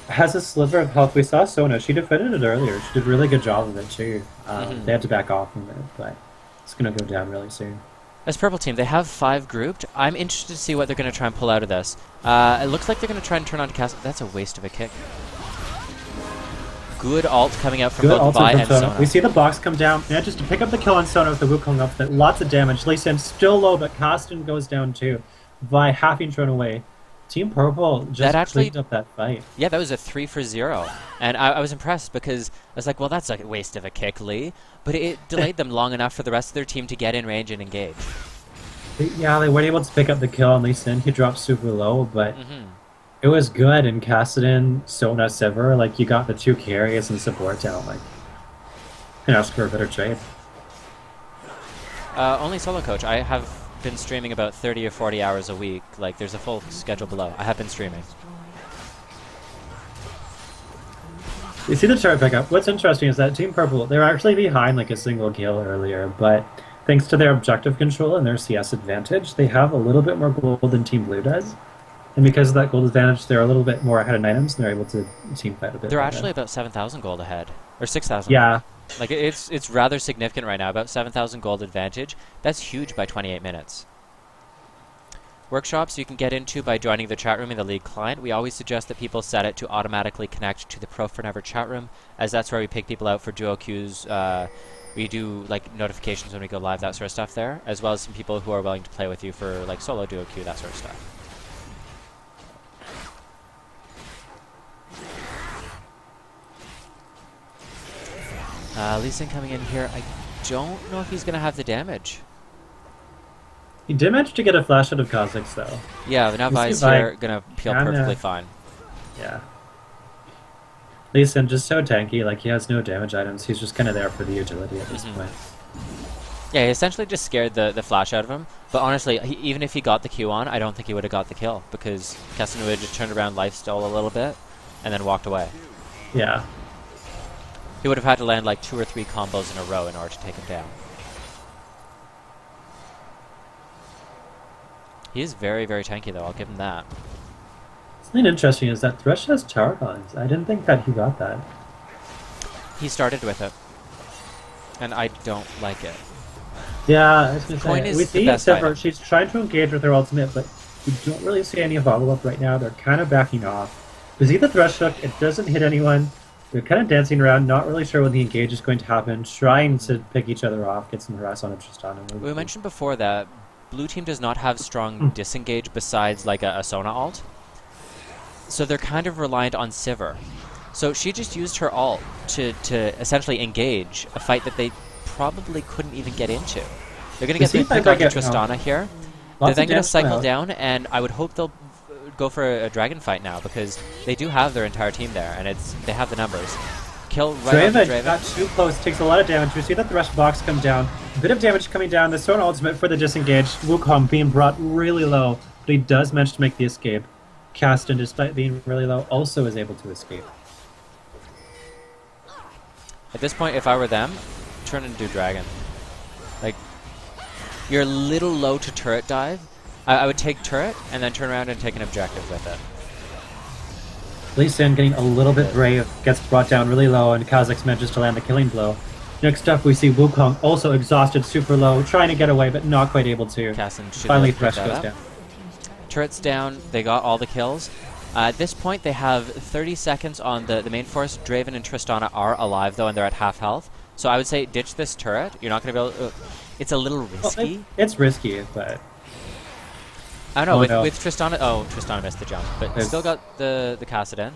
B: Has a sliver of health. We saw Sona. She defended it earlier. She did a really good job of it too. They had to back off from it, but it's going to go down really soon.
A: As purple team, they have 5 grouped. I'm interested to see what they're going to try and pull out of this. It looks like they're going to try and turn on to cast. That's a waste of a kick. Good ult coming out from both Vi and Sona.
B: We see the box come down. Yeah, just to pick up the kill on Sona with the Wukong up. Lots of damage. Lee Sin still low, but Kassadin goes down too. Vi having thrown away. Team Purple just cleaned up that fight.
A: Yeah, that was a 3 for 0. And I was impressed because I was like, well, that's a waste of a kick, Lee. But it delayed them long enough for the rest of their team to get in range and engage.
B: Yeah, they weren't able to pick up the kill on Lee Sin. He dropped super low, but it was good. And Kassadin, Sona, Sivir, like, you got the 2 carries and support down. Like, and ask for a better trade.
A: Only solo coach. I have been streaming about 30 or 40 hours a week. Like, there's a full schedule below. I have been streaming.
B: You see the turret pickup. What's interesting is that Team Purple, they were actually behind like a single kill earlier, but thanks to their objective control and their CS advantage, they have a little bit more gold than Team Blue does. And because of that gold advantage, they're a little bit more ahead in items, and they're able to team fight a bit.
A: They're actually about 7,000 gold ahead. Or 6,000.
B: Yeah.
A: Like, it's rather significant right now. About 7,000 gold advantage. That's huge by 28 minutes. Workshops you can get into by joining the chat room in the League client. We always suggest that people set it to automatically connect to the Pro for Never chat room, as that's where we pick people out for duo queues. We do like notifications when we go live, that sort of stuff there, as well as some people who are willing to play with you for like solo duo queue, that sort of stuff. Lee Sin coming in here. I don't know if he's going to have the damage.
B: He did manage to get a flash out of Kha'Zix, though.
A: Yeah, but now Vi's here, going to peel perfectly fine.
B: Yeah. Lee Sin just so tanky, like he has no damage items. He's just kind of there for the utility at this point.
A: Yeah, he essentially just scared the flash out of him. But honestly, even if he got the Q on, I don't think he would have got the kill, because Kassadin would have just turned around, lifestyle a little bit, and then walked away.
B: Yeah.
A: He would have had to land like 2 or 3 combos in a row in order to take him down. He is very, very tanky, though. I'll give him that.
B: Something interesting is that Thresh has Targons. I didn't think that he got that.
A: He started with it, and I don't like it.
B: Yeah, I was going to say, we see
A: Sivir,
B: she's trying to engage with her ultimate, but we don't really see any follow-up right now. They're kind of backing off. We see the Thresh hook, it doesn't hit anyone. They're kind of dancing around, not really sure when the engage is going to happen, trying to pick each other off, get some harass on a Tristana.
A: We mentioned before that blue team does not have strong disengage besides like a Sona ult. so they're kind of reliant on Sivir. So she just used her ult to essentially engage a fight that they probably couldn't even get into. They're going to get the pick onto Tristana here. They're then going to cycle down, and I would hope they'll go for a dragon fight now, because they do have their entire team there, and they have the numbers. Kill right onto Draven.
B: Got too close, takes a lot of damage. We see that the rush box come down. A bit of damage coming down. The Sona ultimate for the disengage. Wukong being brought really low, but he does manage to make the escape. Casten, despite being really low, also is able to escape.
A: At this point, if I were them, turn and do dragon. Like, you're a little low to turret dive. I would take turret and then turn around and take an objective with it.
B: Lee Sin getting a little bit brave, gets brought down really low, and Kha'Zix manages to land the killing blow. Next up, we see Wukong also exhausted, super low, trying to get away, but not quite able to. Finally, Thresh goes down.
A: Turret's down. They got all the kills. At this point, they have 30 seconds on the main force. Draven and Tristana are alive, though, and they're at half health. So I would say ditch this turret. You're not going to be able to... it's a little risky.
B: Well, it's risky, but...
A: I don't know, with Tristana... Oh, Tristana missed the jump, but still got the Kassadin.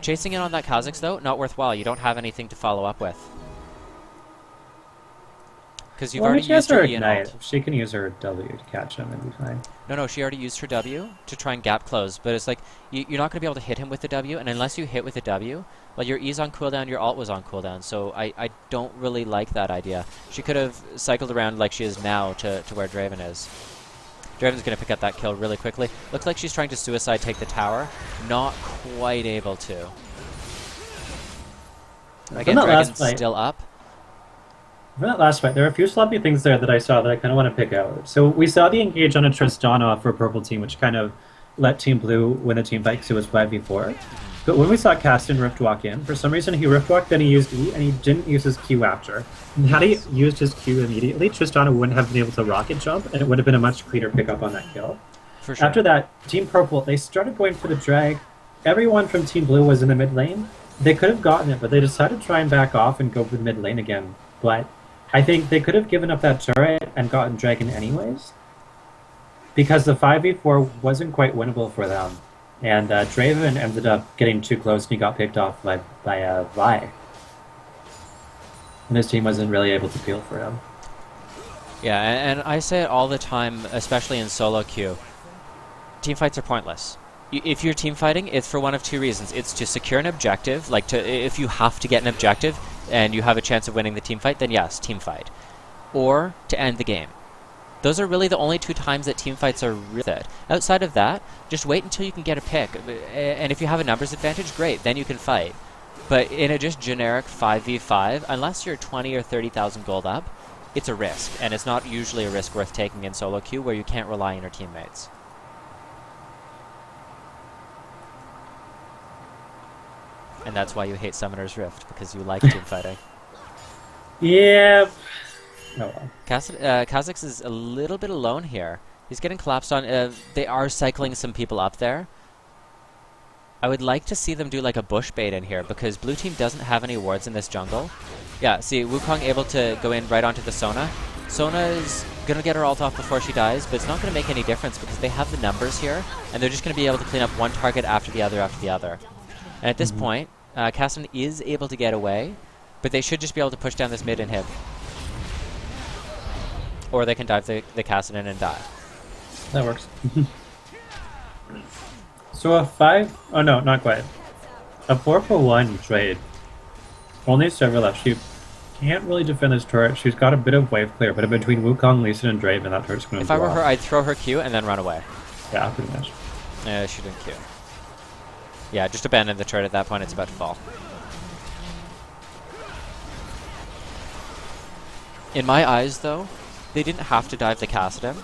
A: Chasing in on that Kha'Zix, though, not worthwhile. You don't have anything to follow up with. Because you've already used her Ignite.
B: She can use her W to catch him and be fine.
A: No, she already used her W to try and gap close, but it's like, you're not going to be able to hit him with the W, and unless you hit with the W, well, your E's on cooldown, your ult was on cooldown, so I don't really like that idea. She could have cycled around like she is now to where Draven is. Draven's going to pick up that kill really quickly. Looks like she's trying to suicide take the tower. Not quite able to. Again, Dragon's still up.
B: For that last fight, there are a few sloppy things there that I saw that I kind of want to pick out. So we saw the engage on a Tristana for Purple Team, which kind of let Team Blue win the team fight because it was 5v4. But when we saw Casten Rift walk in, for some reason he Rift walked, then he used E, and he didn't use his Q after. And had he used his Q immediately, Tristana wouldn't have been able to rocket jump, and it would have been a much cleaner pickup on that kill.
A: For sure.
B: After that, Team Purple, they started going for the drag. Everyone from Team Blue was in the mid lane. They could have gotten it, but they decided to try and back off and go for the mid lane again. But I think they could have given up that turret and gotten Dragon anyways, because the 5v4 wasn't quite winnable for them. And Draven ended up getting too close and he got picked off by Vi. And his team wasn't really able to peel for him.
A: Yeah, and I say it all the time, especially in solo queue. Team fights are pointless. If you're team fighting, it's for one of two reasons. It's to secure an objective, like if you have to get an objective and you have a chance of winning the team fight, then yes, team fight. Or to end the game. Those are really the only two times that team fights are worth it. Outside of that, just wait until you can get a pick. And if you have a numbers advantage, great, then you can fight. But in a just generic 5v5, unless you're 20 or 30,000 gold up, it's a risk. And it's not usually a risk worth taking in solo queue where you can't rely on your teammates. And that's why you hate Summoner's Rift, because you like team fighting.
B: Yeah. Oh well.
A: Kha'Zix is a little bit alone here. He's getting collapsed on. They are cycling some people up there. I would like to see them do like a bush bait in here, because blue team doesn't have any wards in this jungle. Yeah, see, Wukong able to go in right onto the Sona. Sona is going to get her ult off before she dies, but it's not going to make any difference because they have the numbers here, and they're just going to be able to clean up one target after the other after the other. And at this point, Casten is able to get away, but they should just be able to push down this mid inhib. Or they can dive the Casten and die.
B: That works. So a 5... Oh no, not quite. A 4-for-1 trade. Only Sivir left. She can't really defend this turret. She's got a bit of wave clear, but between Wukong, Lee Sin, and Draven, that turret's going to
A: If I were her, I'd throw her Q and then run away.
B: Yeah, pretty much.
A: She didn't Q. Yeah, just abandon the turret at that point. It's about to fall. In my eyes, though, they didn't have to dive the Kassadin.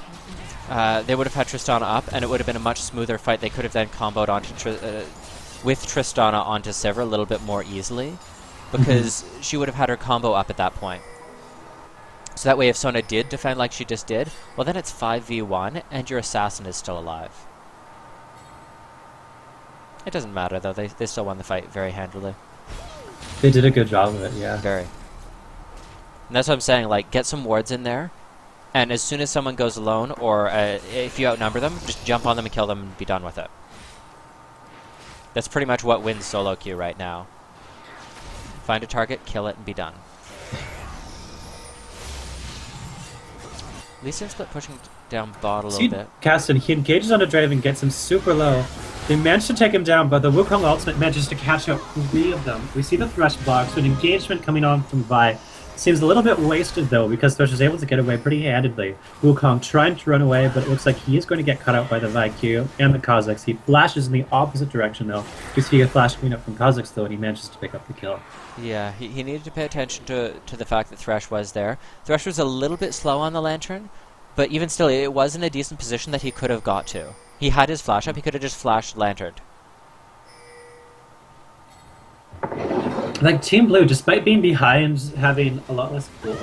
A: They would have had Tristana up, and it would have been a much smoother fight. They could have then comboed onto with Tristana onto Sivir a little bit more easily, because she would have had her combo up at that point. So that way, if Sona did defend like she just did, well then it's 5v1, and your assassin is still alive. It doesn't matter, though. They still won the fight very handily.
B: They did a good job of it, yeah.
A: Very. And that's what I'm saying, like, get some wards in there, and as soon as someone goes alone, or if you outnumber them, just jump on them and kill them and be done with it. That's pretty much what wins solo queue right now. Find a target, kill it, and be done. Lee Sin split pushing down bot a little bit.
B: Caston, he engages on a drive and gets him super low. They manage to take him down, but the Wukong ultimate manages to catch out 3 of them. We see the Thresh blocks, so an engagement coming on from Vi. Seems a little bit wasted, though, because Thresh is able to get away pretty handedly. Wukong trying to run away, but it looks like he is going to get cut out by the Vi Q and the Kha'Zix. He flashes in the opposite direction, though. You see a flash coming up from Kha'Zix, though, and he manages to pick up the kill.
A: Yeah, he needed to pay attention to the fact that Thresh was there. Thresh was a little bit slow on the Lantern, but even still, it was in a decent position that he could have got to. He had his flash up, he could have just flashed Lanterned.
B: Like, Team Blue, despite being behind, having a lot less kills,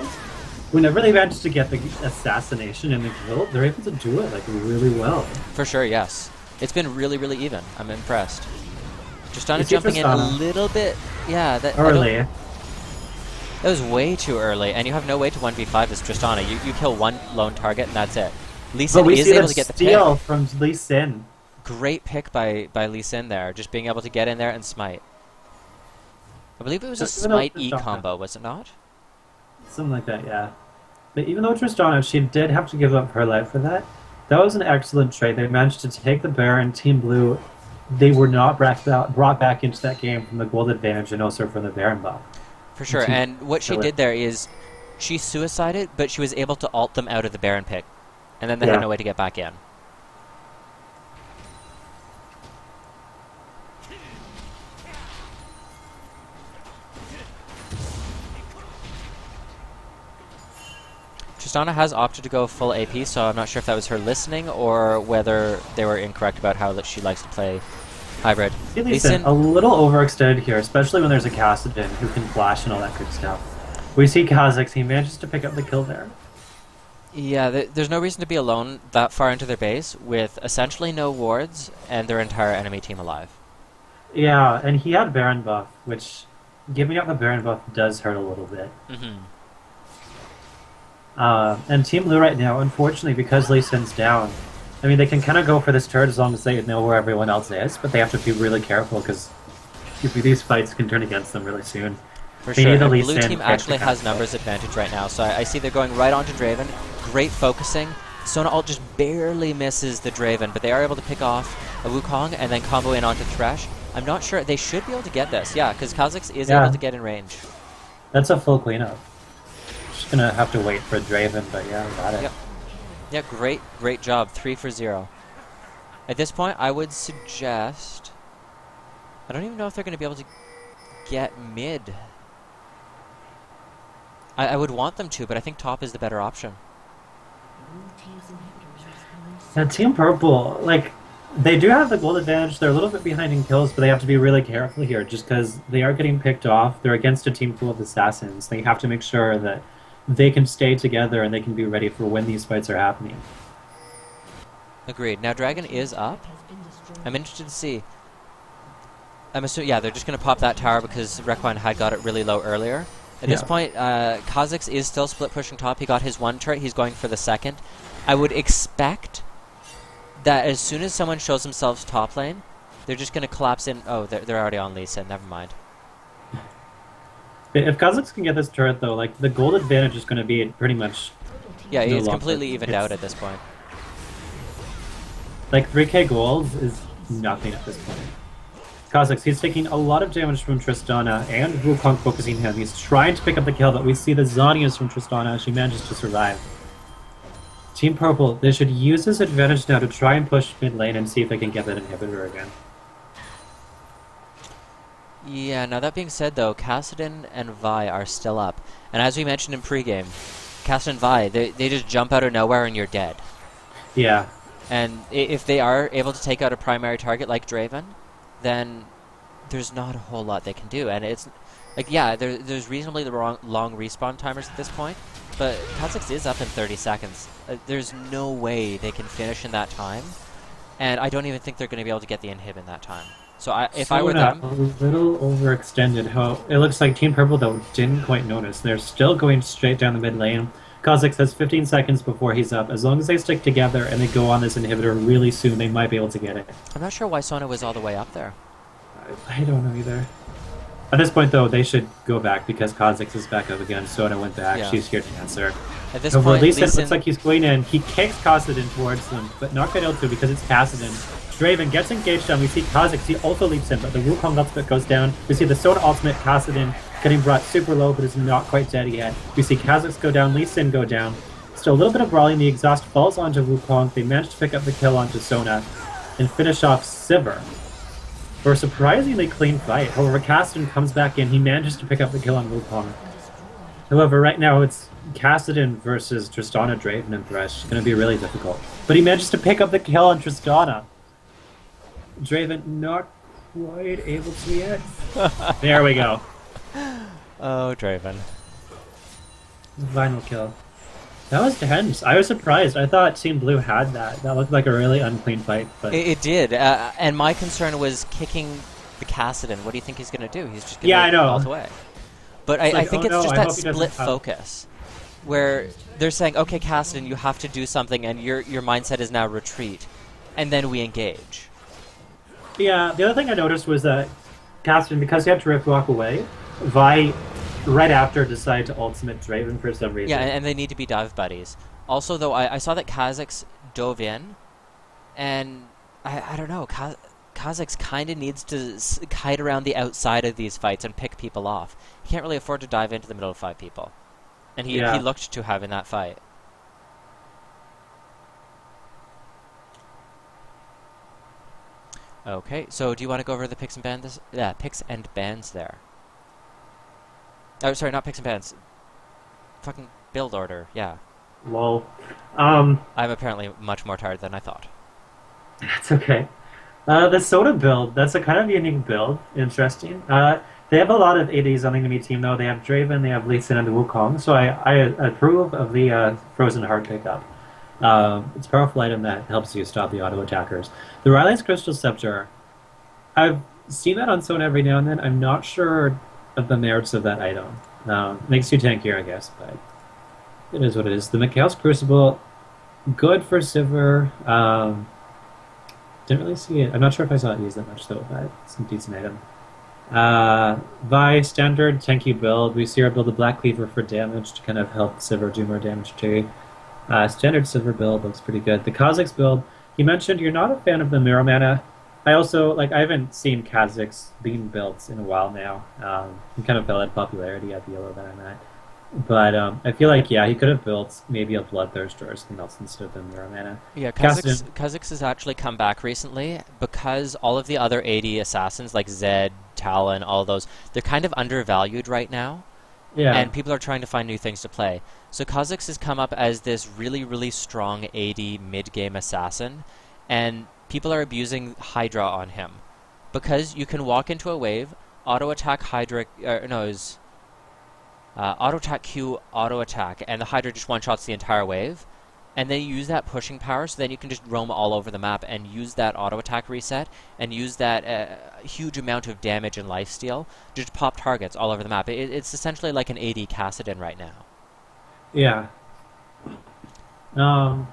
B: whenever they manage to get the assassination and the kill, they're able to do it, like, really well.
A: For sure, yes. It's been really, really even. I'm impressed. Tristana
B: You see
A: jumping in a
B: Tristana
A: little bit... Yeah, that...
B: early.
A: That was way too early, and you have no way to 1v5 as Tristana. You kill one lone target, and that's it. Lee Sin
B: But we
A: is
B: see
A: able
B: the
A: to get the
B: steal
A: pick.
B: from Lee Sin.
A: Great pick by Lee Sin there, just being able to get in there and smite. I believe it was a
B: Even though
A: smite E
B: Tristana-
A: combo, was it not?
B: Something like that, yeah. But even though Tristana, she did have to give up her life for that, that was an excellent trade. They managed to take the Baron, Team Blue. They were not brought back into that game from the gold advantage and also from the Baron buff.
A: For sure, and what she did there is she suicided, but she was able to ult them out of the Baron pick. And then they had no way to get back in. Tristana has opted to go full AP, so I'm not sure if that was her listening or whether they were incorrect about how that she likes to play hybrid.
B: Lee Sin, a little overextended here, especially when there's a Kassadin who can flash and all that good stuff. We see Kha'Zix, he manages to pick up the kill there.
A: Yeah, there's no reason to be alone that far into their base with essentially no wards and their entire enemy team alive.
B: Yeah, and he had Baron buff, which giving up the Baron buff does hurt a little bit.
A: Mm-hmm.
B: And Team Blue right now, unfortunately, because Lee Sin's down, I mean, they can kind of go for this turret as long as they know where everyone else is, but they have to be really careful because these fights can turn against them really soon.
A: For
B: They
A: sure.
B: need the
A: And
B: Lee
A: blue
B: Sin
A: team
B: pick to
A: actually has
B: catch
A: numbers advantage right now, so I see they're going right onto Draven. Great focusing. Sona ult just barely misses the Draven, but they are able to pick off a Wukong and then combo in onto Thresh. I'm not sure. They should be able to get this, yeah, because Kha'Zix is able to get in range.
B: That's a full cleanup. Just gonna have to wait for Draven, but yeah, got it.
A: Yep. Yeah, great job. 3 for 0. At this point, I would suggest... I don't even know if they're going to be able to get mid. I would want them to, but I think top is the better option.
B: Now, Team Purple, like, they do have the gold advantage. They're a little bit behind in kills, but they have to be really careful here just because they are getting picked off. They're against a team full of assassins. They have to make sure that they can stay together and they can be ready for when these fights are happening.
A: Agreed. Now, Dragon is up. I'm interested to see. I'm assuming, yeah, they're just going to pop that tower because Requine had got it really low earlier. At this point, Kha'Zix is still split pushing top. He got his one turret. He's going for the second. I would expect that as soon as someone shows themselves top lane, they're just going to collapse in. Oh, they're already on Lee Sin. Never mind.
B: If Kha'Zix can get this turret, though, like, the gold advantage is going to be pretty much...
A: Yeah,
B: no
A: it's
B: longer.
A: completely evened out at this point.
B: Like, 3k gold is nothing at this point. Kha'Zix, he's taking a lot of damage from Tristana and Wukong focusing him. He's trying to pick up the kill, but we see the Zhonya's from Tristana. She manages to survive. Team Purple, they should use this advantage now to try and push mid lane and see if they can get that inhibitor again.
A: Yeah, now that being said though, Kassadin and Vi are still up. And as we mentioned in pregame, Kassadin and Vi, they just jump out of nowhere and you're dead.
B: Yeah.
A: And if they are able to take out a primary target like Draven, then there's not a whole lot they can do. And it's, like, yeah, there's reasonably long respawn timers at this point, but Kha'Zix is up in 30 seconds. There's no way they can finish in that time, and I don't even think they're going to be able to get the inhib in that time. So if I were them...
B: A little overextended. How it looks like Team Purple, though, didn't quite notice. They're still going straight down the mid lane. Kha'Zix has 15 seconds before he's up. As long as they stick together and they go on this inhibitor really soon, they might be able to get it.
A: I'm not sure why Sona was all the way up there.
B: I don't know either. At this point, though, they should go back because Kha'Zix is back up again. Sona went back.
A: Yeah.
B: She's here to answer.
A: At this
B: However,
A: point,
B: Lee Sin
A: Lee
B: looks
A: Sin.
B: like he's going in. He kicks Kassadin towards them, but not quite able to because it's Kassadin. Draven gets engaged on. We see Kha'Zix. He also leaps in, but the Wukong ultimate goes down. We see the Sona ultimate. Kassadin getting brought super low, but is not quite dead yet. We see Kha'Zix go down. Lee Sin go down. Still a little bit of brawling. The exhaust falls onto Wukong. They manage to pick up the kill onto Sona and finish off Sivir for a surprisingly clean fight. However, Kassadin comes back in. He manages to pick up the kill on Wukong. However, right now it's Kassadin versus Tristana, Draven, and Thresh. It's going to be really difficult. But he manages to pick up the kill on Tristana. Draven not quite able to yet. There we go.
A: Oh, Draven.
B: The final kill. That was tense. I was surprised. I thought Team Blue had that. That looked like a really unclean fight. But
A: It did, and my concern was kicking the Kassadin. What do you think he's going to do? He's just going to
B: I know.
A: melt away. But I
B: like,
A: think
B: oh
A: it's
B: no,
A: just
B: I
A: that
B: hope he doesn't
A: split
B: have-
A: focus, where they're saying, "Okay, Kassadin, you have to do something," and your mindset is now retreat, and then we engage.
B: Yeah, the other thing I noticed was that Kassadin, because he had to rip walk away, Vi right after decided to ultimate Draven for some reason.
A: Yeah, and they need to be dive buddies. Also, though, I saw that Kha'Zix dove in, and I don't know, Kha'Zix kind of needs to kite around the outside of these fights and pick people off. He can't really afford to dive into the middle of 5 people. And he looked to have in that fight. Okay, so do you want to go over the picks and bans? Yeah, picks and bans there. Oh, sorry, not picks and bans. Fucking build order, yeah.
B: Lol.
A: I'm apparently much more tired than I thought.
B: That's okay. The Soda build, that's a kind of unique build. Interesting. They have a lot of ADs on the enemy team, though. They have Draven, they have Lee Sin, and the Wukong, so I approve of the Frozen Heart pickup. It's a powerful item that helps you stop the auto attackers. The Riley's Crystal Scepter, I've seen that on Sona every now and then. I'm not sure of the merits of that item. Makes you tankier, I guess, but it is what it is. The Mikhail's Crucible, good for Sivir. Didn't really see it. I'm not sure if I saw it used that much, though, but it's a decent item. Vi, standard tanky build. We see her build a Black Cleaver for damage to kind of help Sivir do more damage too. Standard Sivir build looks pretty good. The Kha'Zix build, you mentioned you're not a fan of the Mirror Mana. I also, I haven't seen Kha'Zix being built in a while now. He kind of fell out of popularity at the yellow that I'm at. But I feel like, yeah, he could have built maybe a Bloodthirster or something else instead of the Mirror Mana.
A: Yeah, Kha'Zix has actually come back recently because all of the other AD assassins like Zed, Talon, all those, they're kind of undervalued right now.
B: Yeah.
A: And people are trying to find new things to play. So Kha'Zix has come up as this really, really strong AD mid-game assassin, and people are abusing Hydra on him. Because you can walk into a wave, auto-attack Hydra, auto-attack Q, auto-attack, and the Hydra just one-shots the entire wave. And then you use that pushing power, so then you can just roam all over the map and use that auto-attack reset, and use that huge amount of damage and lifesteal to just pop targets all over the map. It's essentially like an AD Kassadin right now.
B: Yeah. I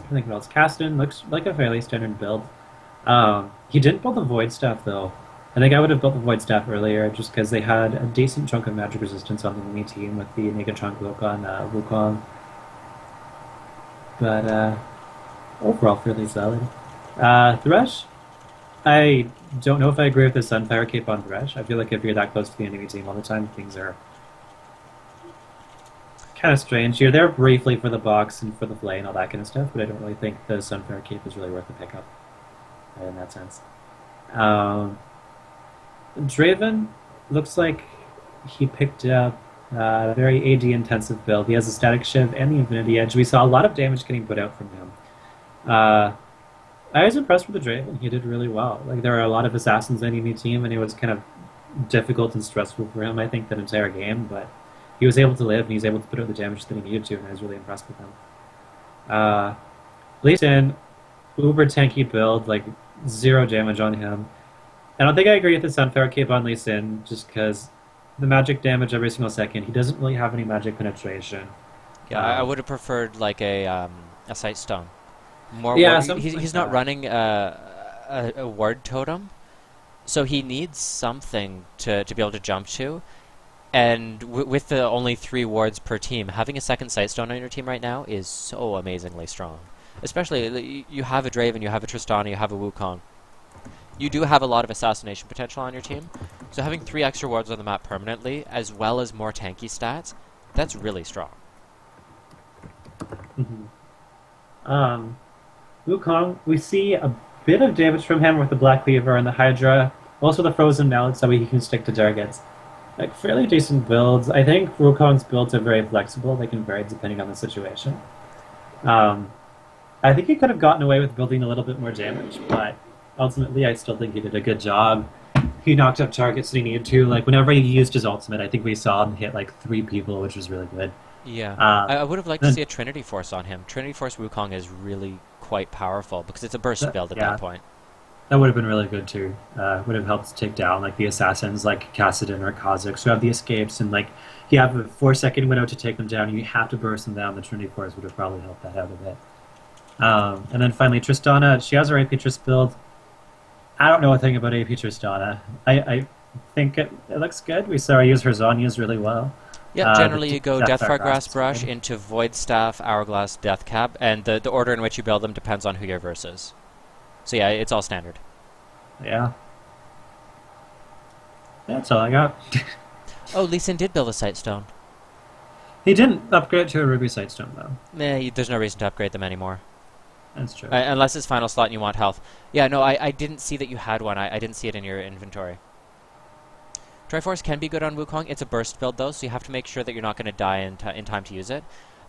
B: think what else. Kassadin looks like a fairly standard build. He didn't build the Void Staff, though. I think I would have built the Void Staff earlier, just because they had a decent chunk of magic resistance on the enemy team with the Megatron Glock on Wukong. But overall, fairly solid. Thresh, I don't know if I agree with the Sunfire Cape on Thresh. I feel like if you're that close to the enemy team all the time, things are kind of strange. You're there briefly for the box and for the flay and all that kind of stuff, but I don't really think the Sunfire Cape is really worth the pickup in that sense. Draven looks like he picked up a very AD-intensive build. He has a Static Shiv and the Infinity Edge. We saw a lot of damage getting put out from him. I was impressed with the Draven. He did really well. There are a lot of assassins on any team, and it was kind of difficult and stressful for him, I think, that entire game, but he was able to live, and he was able to put out the damage that he needed to, and I was really impressed with him. Lee Sin, uber tanky build, 0 damage on him. I don't think I agree with the Sunfire Cape on Lee Sin, just because the magic damage every single second. He doesn't really have any magic penetration.
A: Yeah, I would have preferred a Sight Stone. More
B: yeah,
A: he's not running a ward totem, So he needs something to be able to jump to. And with the only 3 wards per team, having a second Sightstone on your team right now is so amazingly strong. Especially, you have a Draven, you have a Tristana, you have a Wukong. You do have a lot of assassination potential on your team, so having 3 extra wards on the map permanently, as well as more tanky stats, that's really strong.
B: Wukong, we see a bit of damage from him with the Black Cleaver and the Hydra, also the Frozen Mallet, so he can stick to targets. Like, fairly decent builds. I think Wukong's builds are very flexible. They can vary depending on the situation. Um, I think he could have gotten away with building a little bit more damage, but ultimately I still think he did a good job. He knocked up targets that he needed to. Like, whenever he used his ultimate, I think we saw him hit, like, 3 people, which was really good.
A: Yeah,
B: Uh,
A: I would have liked to see a Trinity Force on him. Trinity Force Wukong is really quite powerful because it's a burst build at
B: yeah,
A: that point.
B: that would have been really good too. Would have helped take down like the assassins like Kassadin or Kha'Zix who have the escapes and like you have a 4 second window to take them down. You have to burst them down. The Trinity Force would have probably helped that out a bit. And then finally Tristana. She has her AP Trist build. I don't know a thing about AP Tristana. I think it looks good. We saw her use her Zhonya's really well.
A: Yeah, generally
B: The
A: you go
B: Deathfire
A: Deathfire Grass
B: is
A: Brush
B: good.
A: into Void Staff, Hourglass, Deathcap, and the order in which you build them depends on who your verse is. So yeah, it's all standard.
B: Yeah. That's all I got.
A: Oh, Lee Sin did build a Sightstone.
B: He didn't upgrade to a Ruby Sightstone though.
A: There's no reason to upgrade them anymore.
B: That's true.
A: Unless it's final slot and you want health. Yeah, no, I didn't see that you had one. I didn't see it in your inventory. Triforce can be good on Wukong. It's a burst build, though, so you have to make sure that you're not going to die in time to use it.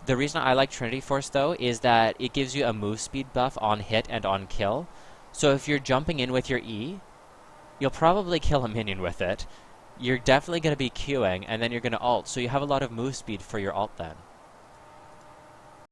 A: The reason I like Trinity Force, though, is that it gives you a move speed buff on hit and on kill. So if you're jumping in with your E, you'll probably kill a minion with it. You're definitely going to be queuing, and then you're going to ult, so you have a lot of move speed for your ult then.